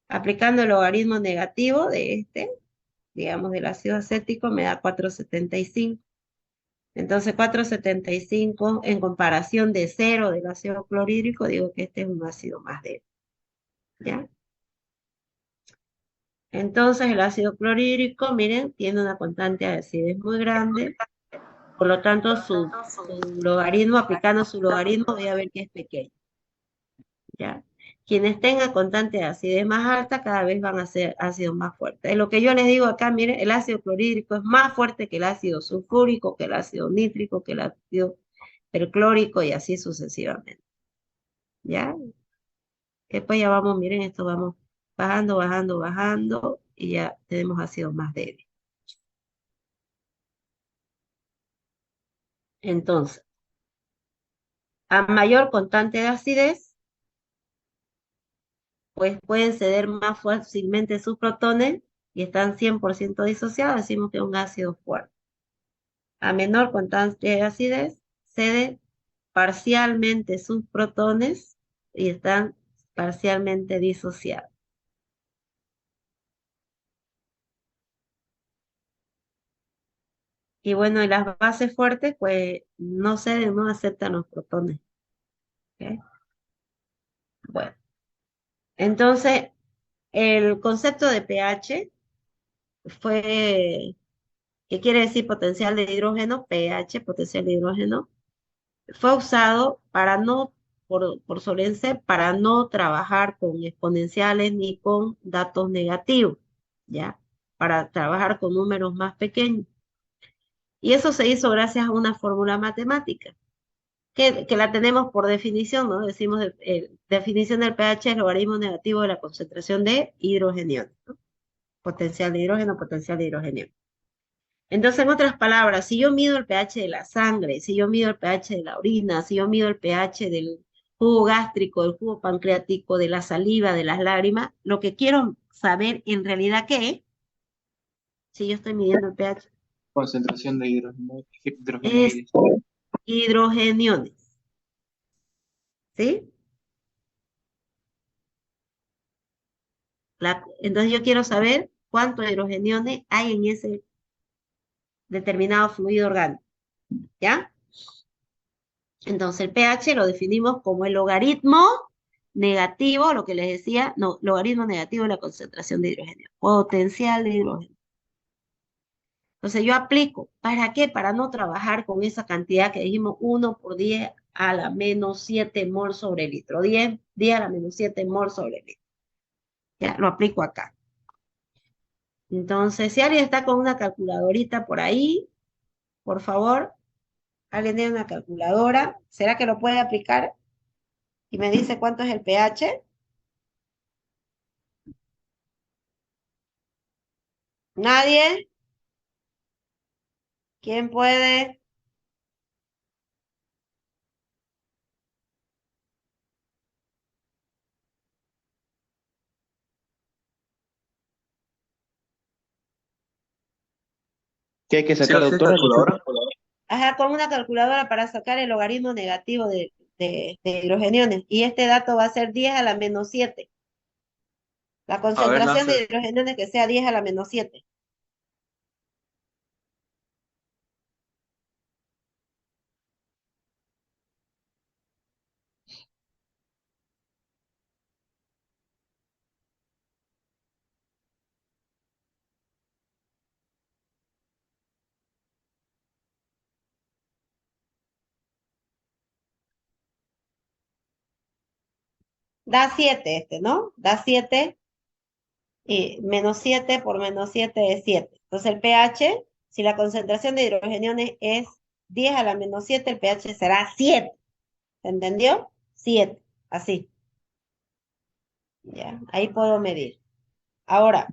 Aplicando el logaritmo negativo de este, digamos del ácido acético, me da 4,75. Entonces 4,75 en comparación de 0 del ácido clorhídrico, digo que este es un ácido más débil. ¿Ya? Entonces el ácido clorhídrico, miren, tiene una constante de acidez muy grande, por lo tanto su logaritmo, aplicando su logaritmo, voy a ver que es pequeño. ¿Ya? Quienes tengan constante de acidez más alta, cada vez van a ser ácidos más fuertes. Es lo que yo les digo acá, miren, el ácido clorhídrico es más fuerte que el ácido sulfúrico, que el ácido nítrico, que el ácido perclórico y así sucesivamente. ¿Ya? Después ya vamos, miren, esto vamos bajando, bajando, bajando y ya tenemos ácidos más débiles. Entonces, a mayor constante de acidez, pues pueden ceder más fácilmente sus protones y están 100% disociados, decimos que es un ácido fuerte. A menor constante de acidez, cede parcialmente sus protones y están parcialmente disociados. Y bueno, y las bases fuertes, pues no ceden, no aceptan los protones. ¿Ok? Bueno, entonces el concepto de pH fue, ¿qué quiere decir potencial de hidrógeno? pH, potencial de hidrógeno, fue usado para no, por Sorensen, para no trabajar con exponenciales ni con datos negativos, ¿ya? Para trabajar con números más pequeños. Y eso se hizo gracias a una fórmula matemática, que la tenemos por definición, ¿no? Decimos, definición del pH es logaritmo negativo de la concentración de hidrogenio, ¿no? Potencial de hidrógeno, potencial de hidrogenio. Entonces, en otras palabras, si yo mido el pH de la sangre, si yo mido el pH de la orina, si yo mido el pH del jugo gástrico, del jugo pancreático, de la saliva, de las lágrimas, lo que quiero saber en realidad qué es, si yo estoy midiendo el pH, Concentración de es hidrogenoides. hidrogeniones, ¿sí? Entonces yo quiero saber cuántos hidrogeniones hay en ese determinado fluido orgánico, ¿ya? Entonces el pH lo definimos como el logaritmo negativo, lo que les decía, no, logaritmo negativo de la concentración de hidrógeno, potencial de hidrógeno. Entonces yo aplico, ¿para qué? Para no trabajar con esa cantidad que dijimos 1 por 10 a la menos 7 mol sobre litro, 10 a la menos 7 mol sobre litro. Ya, lo aplico acá. Entonces, si alguien está con una calculadorita por ahí, por favor, alguien tiene una calculadora, ¿será que lo puede aplicar? Y me dice cuánto es el pH. ¿Nadie? ¿Quién puede? ¿Qué hay que ¿Sí sacar, lo sé, doctora? calculadora? Ajá, con una calculadora para sacar el logaritmo negativo de hidrogeniones. Y este dato va a ser 10 a la menos 7. La A ver, concentración de lance. hidrogeniones que sea 10 a la menos 7. Da 7 este, ¿no? Da 7 y menos 7 por menos 7 es 7. Entonces el pH, si la concentración de hidrogeniones es 10 a la menos 7, el pH será 7. ¿Se entendió? 7, así. Ya, ahí puedo medir. Ahora,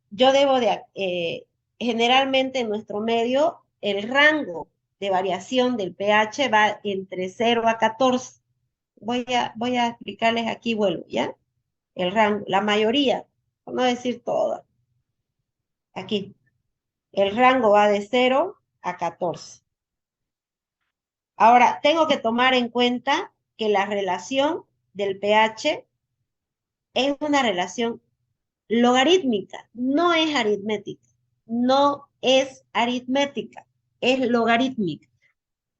yo debo de, generalmente en nuestro medio, el rango de variación del pH va entre 0 a 14. Voy a explicarles aquí, vuelvo, ¿ya? El rango, la mayoría, por no decir todas. Aquí, el rango va de 0 a 14. Ahora, tengo que tomar en cuenta que la relación del pH es una relación logarítmica, no es aritmética, no es aritmética, es logarítmica.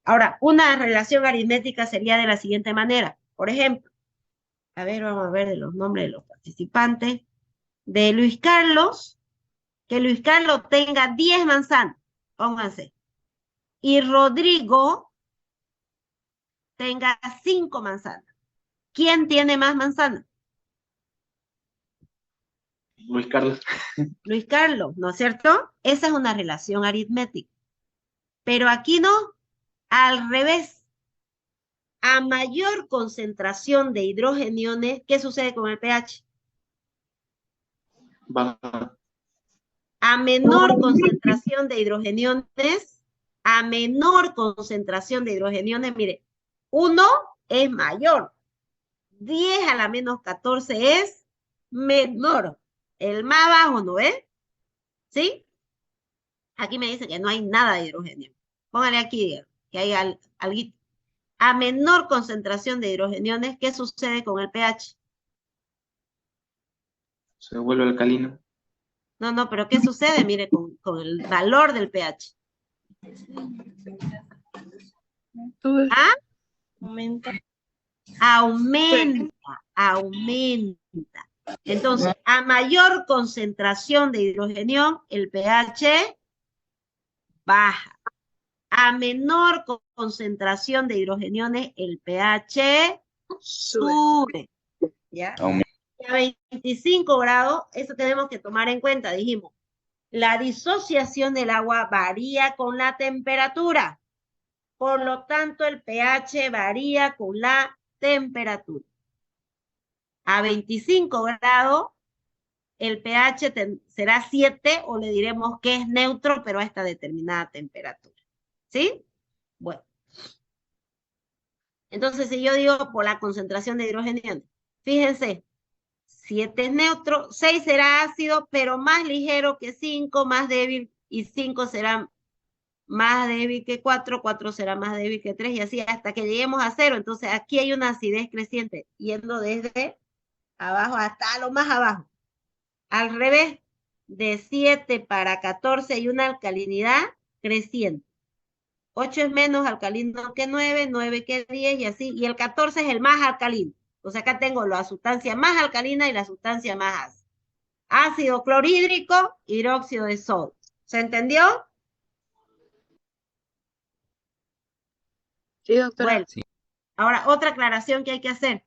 Ahora, una relación aritmética sería de la siguiente manera. Por ejemplo, a ver, vamos a ver de los nombres de los participantes. De Luis Carlos, que Luis Carlos tenga 10 manzanas, pónganse. Y Rodrigo tenga 5 manzanas. ¿Quién tiene más manzanas? Luis Carlos. Luis Carlos, ¿no es cierto? Esa es una relación aritmética. Pero aquí no, al revés. A mayor concentración de hidrogeniones, ¿qué sucede con el pH? Baja. A menor concentración de hidrogeniones, mire, 1 es mayor, 10 a la menos 14 es menor, el más bajo, ¿no es? ¿Sí? Aquí me dice que no hay nada de hidrogenio. Póngale aquí que hay algo. A menor concentración de hidrogeniones, ¿qué sucede con el pH? Se vuelve alcalino. No, pero ¿qué sucede? Mire, con el valor del pH. ¿Ah? Aumenta. Entonces, a mayor concentración de hidrogenión, el pH baja. A menor concentración de hidrogeniones, el pH sube. ¿Ya? Y a 25 grados, eso tenemos que tomar en cuenta, dijimos. La disociación del agua varía con la temperatura. Por lo tanto, el pH varía con la temperatura. A 25 grados, el pH será 7 o le diremos que es neutro, pero a esta determinada temperatura. ¿Sí? Bueno. Entonces, si yo digo por la concentración de hidrogenio, fíjense, 7 es neutro, 6 será ácido, pero más ligero que 5, más débil, y 5 será más débil que 4, 4 será más débil que 3, y así hasta que lleguemos a 0. Entonces, aquí hay una acidez creciente, yendo desde abajo hasta lo más abajo. Al revés, de 7 para 14 hay una alcalinidad creciente. 8 es menos alcalino que 9, 9 que 10 y así. Y el 14 es el más alcalino. Entonces acá tengo la sustancia más alcalina y la sustancia más ácida. Ácido clorhídrico, hidróxido de sodio. ¿Se entendió? Sí, doctora. Bueno, sí. Ahora otra aclaración que hay que hacer.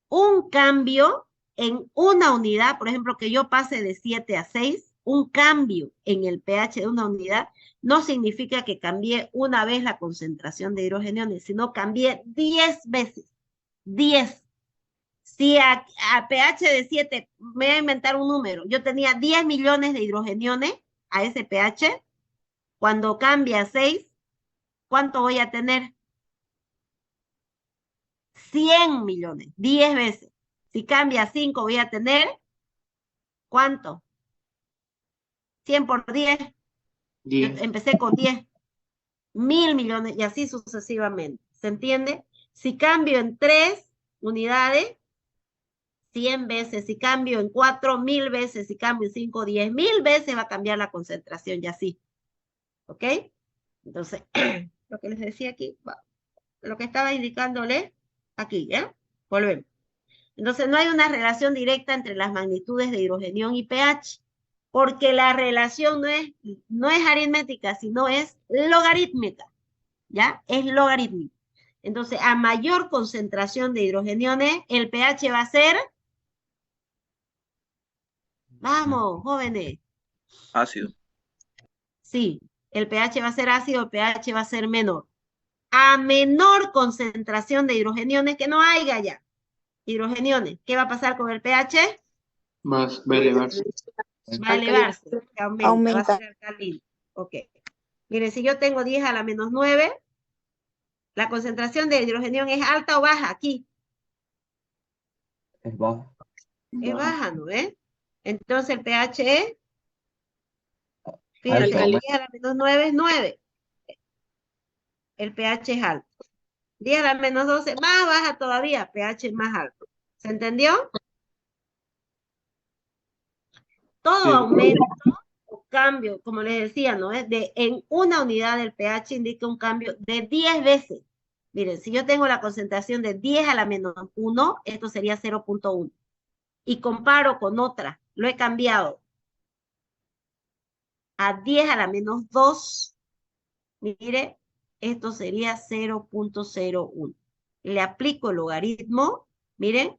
Un cambio en una unidad, por ejemplo, que yo pase de 7 a 6, un cambio en el pH de una unidad no significa que cambié una vez la concentración de hidrogeniones, sino cambié 10 veces. 10. Si a pH de 7, me voy a inventar un número, yo tenía 10 millones de hidrogeniones a ese pH, cuando cambia a 6, ¿cuánto voy a tener? 100 millones, 10 veces. Si cambia a 5, voy a tener, ¿cuánto? 100 por 10. 10. Yo empecé con 10. 1000 millones y así sucesivamente. ¿Se entiende? Si cambio en 3 unidades, 100 veces. Si cambio en 4, 1000 veces. Si cambio en 5, 10.000 veces va a cambiar la concentración y así. ¿Ok? Entonces, lo que les decía aquí, lo que estaba indicándole aquí, ¿ya? Volvemos. Entonces, no hay una relación directa entre las magnitudes de hidrogenión y pH, porque la relación no es aritmética, sino es logarítmica, ¿ya? Es logarítmica. Entonces, a mayor concentración de hidrogeniones, el pH va a ser... Vamos, jóvenes. Ácido. Sí, el pH va a ser ácido, el pH va a ser menor. A menor concentración de hidrogeniones, que no haya ya hidrogeniones, ¿qué va a pasar con el pH? Va a elevarse. Va a elevarse, aumenta, va a Aumenta. ser alcalino. Ok. Mire, si yo tengo 10 a la menos 9, la concentración de hidrogenión es alta o baja aquí. Es bajo. Es baja, ¿no es? Entonces el pH es, fíjense, Alto. 10 a la menos 9 es 9. El pH es alto. 10 a la menos 12, más baja todavía, pH más alto. ¿Se entendió? Todo Sí. aumento o cambio, como les decía, ¿no? En una unidad del pH indica un cambio de 10 veces. Miren, si yo tengo la concentración de 10 a la menos 1, esto sería 0.1. Y comparo con otra, lo he cambiado a 10 a la menos 2, mire, esto sería 0.01. Le aplico el logaritmo, miren,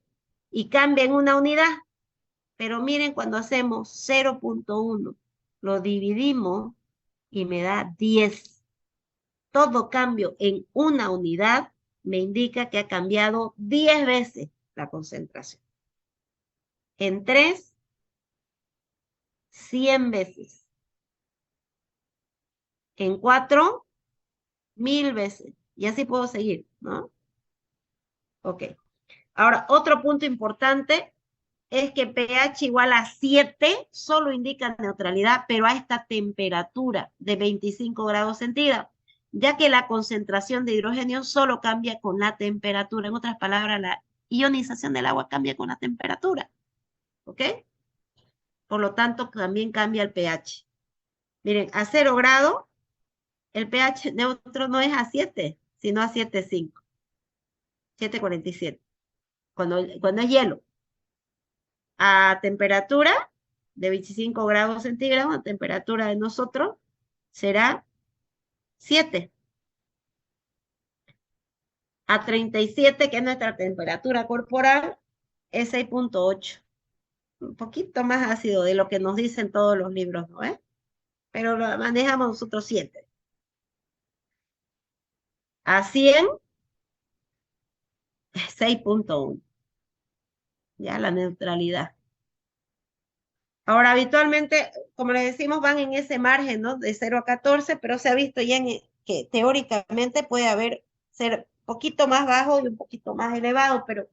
y cambia en una unidad. Pero miren, cuando hacemos 0.1, lo dividimos y me da 10. Todo cambio en una unidad me indica que ha cambiado 10 veces la concentración. En 3, 100 veces. En 4, 1000 veces. Y así puedo seguir, ¿no? Ok. Ahora, otro punto importante es que pH igual a 7 solo indica neutralidad, pero a esta temperatura de 25 grados centígrados, ya que la concentración de hidrógeno solo cambia con la temperatura. En otras palabras, la ionización del agua cambia con la temperatura. ¿Ok? Por lo tanto, también cambia el pH. Miren, a 0 grados, el pH neutro no es a 7, sino a 7.5, 7.47, cuando es hielo. A temperatura de 25 grados centígrados, a temperatura de nosotros, será 7. A 37, que es nuestra temperatura corporal, es 6.8. Un poquito más ácido de lo que nos dicen todos los libros, ¿no? Pero lo manejamos nosotros 7. A 100, 6.1. Ya la neutralidad. Ahora, habitualmente, como les decimos, van en ese margen, ¿no? De 0 a 14, pero se ha visto ya que teóricamente puede ser un poquito más bajo y un poquito más elevado, pero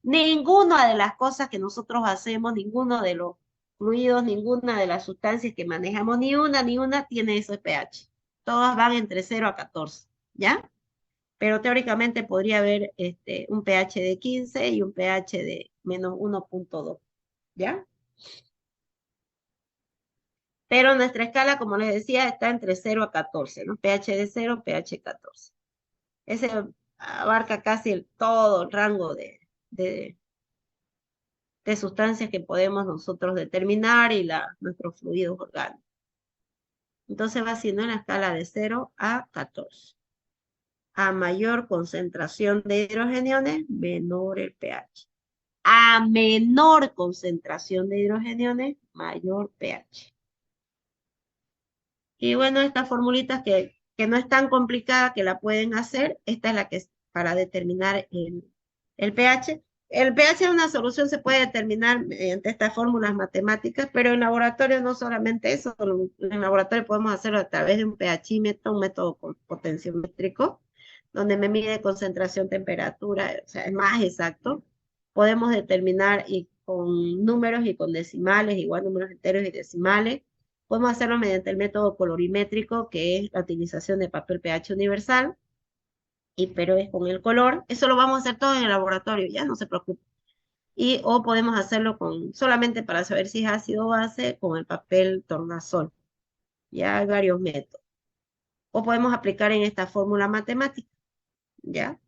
ninguna de las cosas que nosotros hacemos, ninguno de los fluidos, ninguna de las sustancias que manejamos, ni una tiene ese pH. Todas van entre 0 a 14, ¿ya? Pero teóricamente podría haber un pH de 15 y un pH de menos 1.2, ¿ya? Pero nuestra escala, como les decía, está entre 0 a 14, ¿no? pH de 0, pH 14. Ese abarca casi todo el rango de sustancias que podemos nosotros determinar y nuestros fluidos orgánicos. Entonces va siendo en la escala de 0 a 14. A mayor concentración de hidrogeniones, menor el pH. A menor concentración de hidrogeniones, mayor pH. Y bueno, estas formulitas que no es tan complicada, que la pueden hacer, esta es la que es para determinar el pH. El pH de una solución se puede determinar mediante estas fórmulas matemáticas, pero en laboratorio no solamente eso, en laboratorio podemos hacerlo a través de un pHímetro, un método potenciométrico, donde me mide concentración, temperatura, o sea, es más exacto. Podemos determinar y con números y con decimales, igual números enteros y decimales. Podemos hacerlo mediante el método colorimétrico, que es la utilización de papel pH universal, pero es con el color. Eso lo vamos a hacer todo en el laboratorio, ya no se preocupe. O podemos hacerlo solamente para saber si es ácido o base, con el papel tornasol. Ya hay varios métodos. O podemos aplicar en esta fórmula matemática, ¿ya?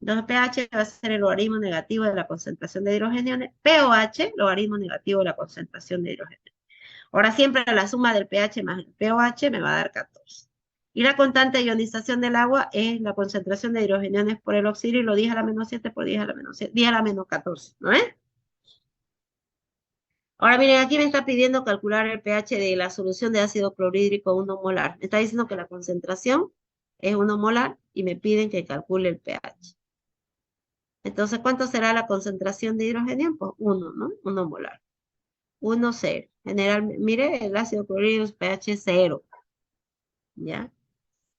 Entonces pH va a ser el logaritmo negativo de la concentración de hidrogeniones. pOH, logaritmo negativo de la concentración de hidrogeniones. Ahora siempre la suma del pH más el pOH me va a dar 14. Y la constante de ionización del agua es la concentración de hidrogeniones por el oxígeno, y lo 10 a la menos 7 por 10 a la menos 7, 10 a la menos 14, ¿no es? Ahora miren, aquí me está pidiendo calcular el pH de la solución de ácido clorhídrico 1 molar. Me está diciendo que la concentración es 1 molar y me piden que calcule el pH. Entonces, ¿cuánto será la concentración de hidrógeno? Pues 1, ¿no? 1 molar. 1, 0. Generalmente, mire, el ácido clorhídrico es pH 0. ¿Ya?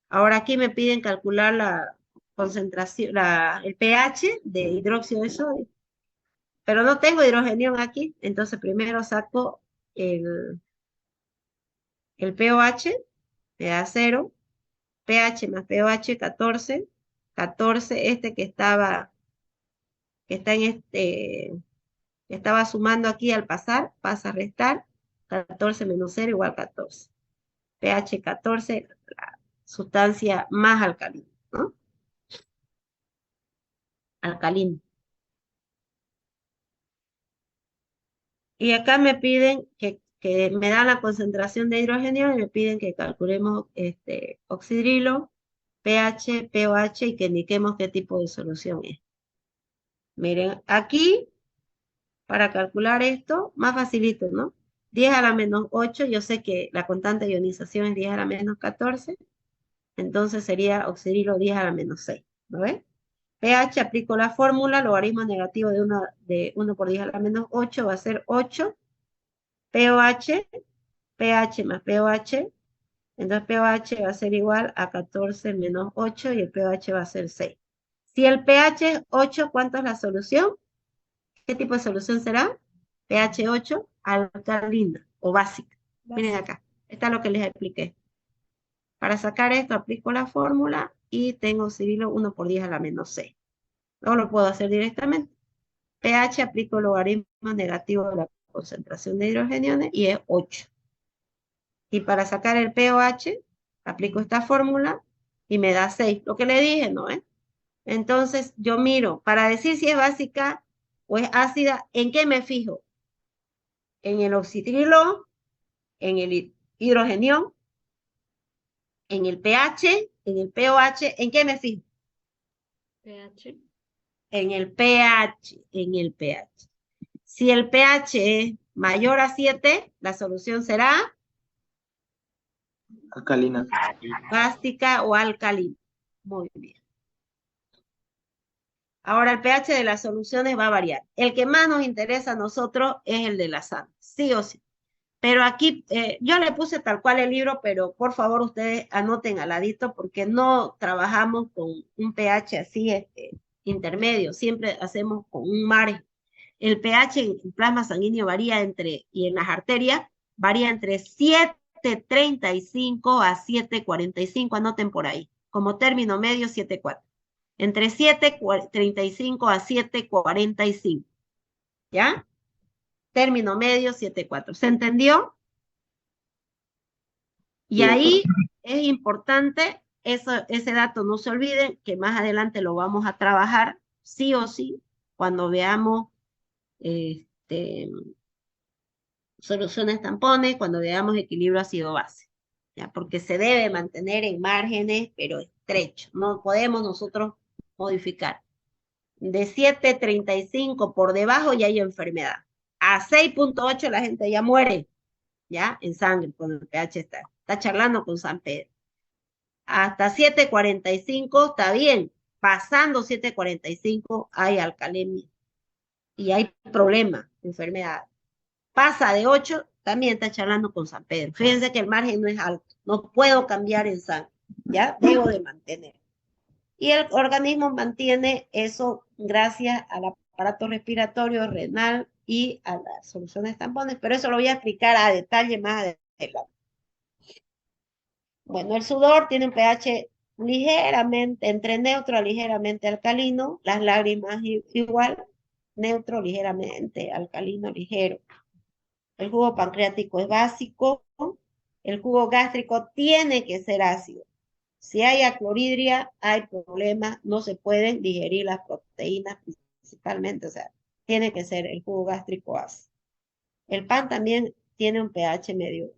Ahora aquí me piden calcular la concentración, el pH de hidróxido de sodio. Pero no tengo hidrogenión aquí, entonces primero saco el pOH, me da 0, pH más pOH 14, 14, este que está en que estaba sumando aquí al pasar, pasa a restar, 14 menos 0 igual 14. pH 14, la sustancia más alcalina, ¿no? Alcalino. Y acá me piden que me dan la concentración de hidrógeno y me piden que calculemos oxidrilo, pH, pOH y que indiquemos qué tipo de solución es. Miren, aquí, para calcular esto, más facilito, ¿no? 10 a la menos 8, yo sé que la constante de ionización es 10 a la menos 14, entonces sería oxidrilo 10 a la menos 6, ¿no ves? pH, aplico la fórmula, logaritmo negativo de 1 por 10 a la menos 8 va a ser 8, pOH, pH más pOH, entonces pOH va a ser igual a 14 menos 8 y el pOH va a ser 6. Si el pH es 8, ¿cuánto es la solución? ¿Qué tipo de solución será? pH 8, alcalina o básica. Miren acá, está lo que les expliqué. Para sacar esto aplico la fórmula y tengo oxidrilo 1 por 10 a la menos 6. No lo puedo hacer directamente. pH aplico el logaritmo negativo de la concentración de hidrogeniones y es 8. Y para sacar el pOH, aplico esta fórmula y me da 6. Lo que le dije, ¿no? Entonces, yo miro, para decir si es básica o es ácida, ¿en qué me fijo? En el oxidrilo, en el hidrogenión, en el pH, en el pOH, ¿en qué me fijo? pH. En el pH, en el pH. Si el pH es mayor a 7, la solución será Alcalina. básica o alcalina. Muy bien. Ahora el pH de las soluciones va a variar. El que más nos interesa a nosotros es el de la sangre, sí o sí. Pero aquí yo le puse tal cual el libro, pero por favor ustedes anoten al ladito porque no trabajamos con un pH así intermedio, siempre hacemos con un margen. El pH en el plasma sanguíneo varía y en las arterias varía entre 7.35 a 7.45, anoten por ahí, como término medio 7.4. Entre 7.35 a 7.45, ¿ya? Término medio 7.4. ¿Se entendió? Y Sí, ahí es importante, ese dato no se olviden, que más adelante lo vamos a trabajar sí o sí cuando veamos soluciones tampones, cuando veamos equilibrio ácido-base, ¿ya? Porque se debe mantener en márgenes, pero estrechos, no podemos nosotros modificar. De 7.35 por debajo ya hay enfermedad. A 6.8 la gente ya muere, ¿ya? En sangre, cuando el pH está charlando con San Pedro. Hasta 7.45 está bien. Pasando 7.45 hay alcalemia y hay problemas, enfermedad. Pasa de 8, también está charlando con San Pedro. Fíjense que el margen no es alto. No puedo cambiar en sangre, ¿ya? Debo de mantener. Y el organismo mantiene eso gracias al aparato respiratorio, renal y a las soluciones tampones, pero eso lo voy a explicar a detalle más adelante. Bueno, el sudor tiene un pH ligeramente, entre neutro a ligeramente alcalino, las lágrimas igual, neutro, ligeramente alcalino, ligero. El jugo pancreático es básico, el jugo gástrico tiene que ser ácido. Si hay acloridria, hay problemas, no se pueden digerir las proteínas principalmente, o sea, tiene que ser el jugo gástrico ácido. El pan también tiene un pH medio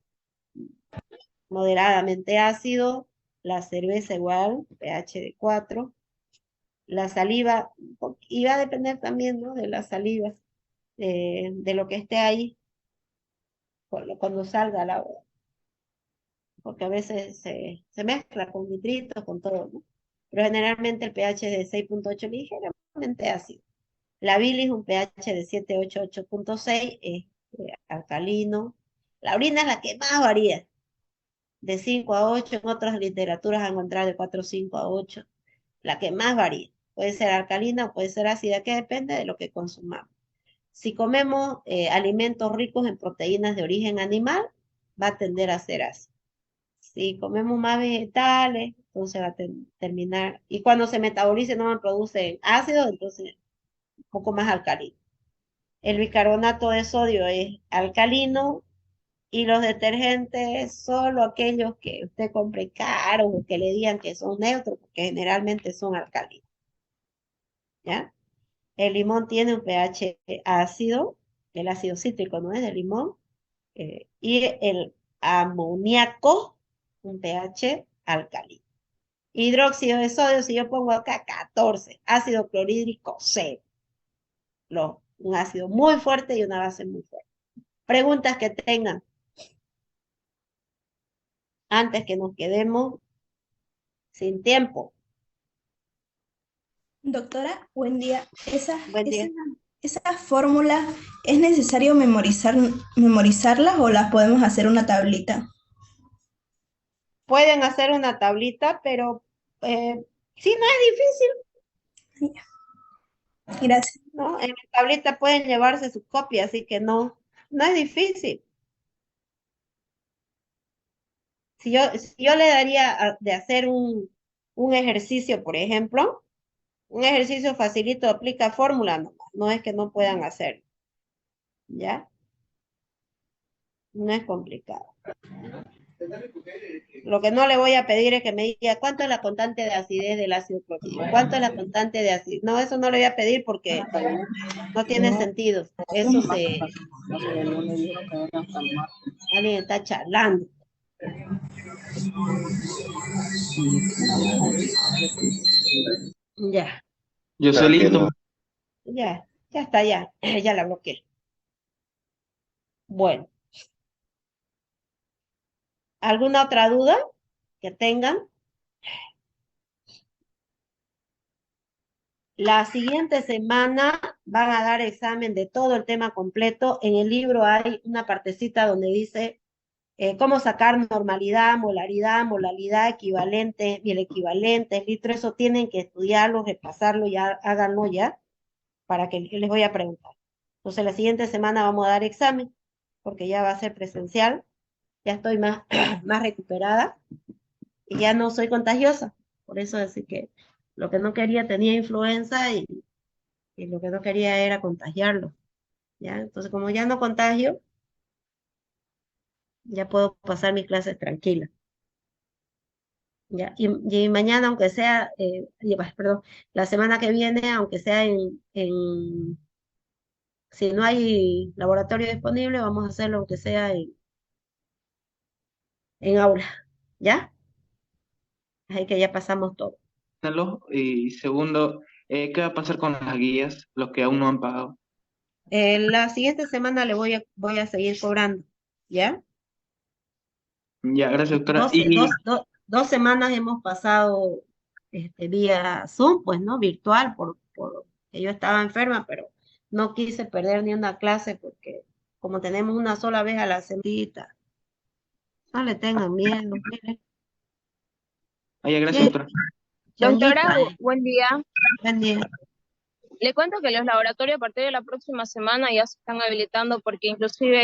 moderadamente ácido, la cerveza igual, pH de 4, la saliva, y va a depender también, ¿no? De la saliva, de lo que esté ahí cuando salga la agua, porque a veces se mezcla con nitritos, con todo, ¿no? Pero generalmente el pH es de 6.8 ligeramente ácido. La bilis, un pH de 7.8.6, es alcalino. La orina es la que más varía, de 5 a 8, en otras literaturas han encontrado de 4, 5 a 8, la que más varía. Puede ser alcalina o puede ser ácida, que depende de lo que consumamos. Si comemos alimentos ricos en proteínas de origen animal, va a tender a ser ácido. si comemos más vegetales, entonces va a terminar, y cuando se metabolice no me produce ácido, entonces un poco más alcalino. El bicarbonato de sodio es alcalino y los detergentes solo aquellos que usted compre caros o que le digan que son neutros, porque generalmente son alcalinos. ¿Ya? El limón tiene un pH ácido, el ácido cítrico no es de limón, y el amoníaco, un pH alcalino. Hidróxido de sodio, si yo pongo acá 14, ácido clorhídrico 0. Un ácido muy fuerte y una base muy fuerte. Preguntas que tengan antes que nos quedemos sin tiempo. Doctora, buen día. Buen día. ¿Esas fórmulas es necesario memorizarlas o las podemos hacer una tablita? Pueden hacer una tablita, pero sí, no es difícil, Gracias. ¿no? En la tablita pueden llevarse su copia, así que no es difícil. Si yo le daría de hacer un ejercicio, por ejemplo, un ejercicio facilito, aplica fórmula nomás, no es que no puedan hacer, ¿ya? No es complicado. Lo que no le voy a pedir es que me diga cuánto es la constante de acidez del ácido clorhídrico, cuánto es la constante de acidez. No, eso no le voy a pedir porque no tiene sentido. Eso alguien está charlando. Ya, Yo solito. ya está, ya la bloqueé. Bueno. ¿Alguna otra duda que tengan? La siguiente semana van a dar examen de todo el tema completo. En el libro hay una partecita donde dice cómo sacar normalidad, molalidad, equivalente y el equivalente, el litro. Eso tienen que estudiarlo, repasarlo, ya háganlo ya, para que les voy a preguntar. Entonces la siguiente semana vamos a dar examen, porque ya va a ser presencial. Ya estoy más recuperada y ya no soy contagiosa. Por eso decir que lo que no quería tenía influenza y lo que no quería era contagiarlo. ¿Ya? Entonces, como ya no contagio, ya puedo pasar mis clases tranquila. ¿Ya? Y mañana, aunque sea, perdón, la semana que viene, aunque sea si no hay laboratorio disponible, vamos a hacerlo aunque sea en aula. ¿Ya? Así que ya pasamos todo. Y segundo, ¿qué va a pasar con las guías, los que aún no han pagado? La siguiente semana le voy a seguir cobrando. ¿Ya? Ya, gracias, doctora. Dos semanas hemos pasado vía Zoom, pues, ¿no? Virtual, que yo estaba enferma, pero no quise perder ni una clase porque como tenemos una sola vez a la semana, no le tengan miedo, miren. Ya, gracias, Sí. doctora. Doctora, buen día. Buen día. Le cuento que los laboratorios a partir de la próxima semana ya se están habilitando porque inclusive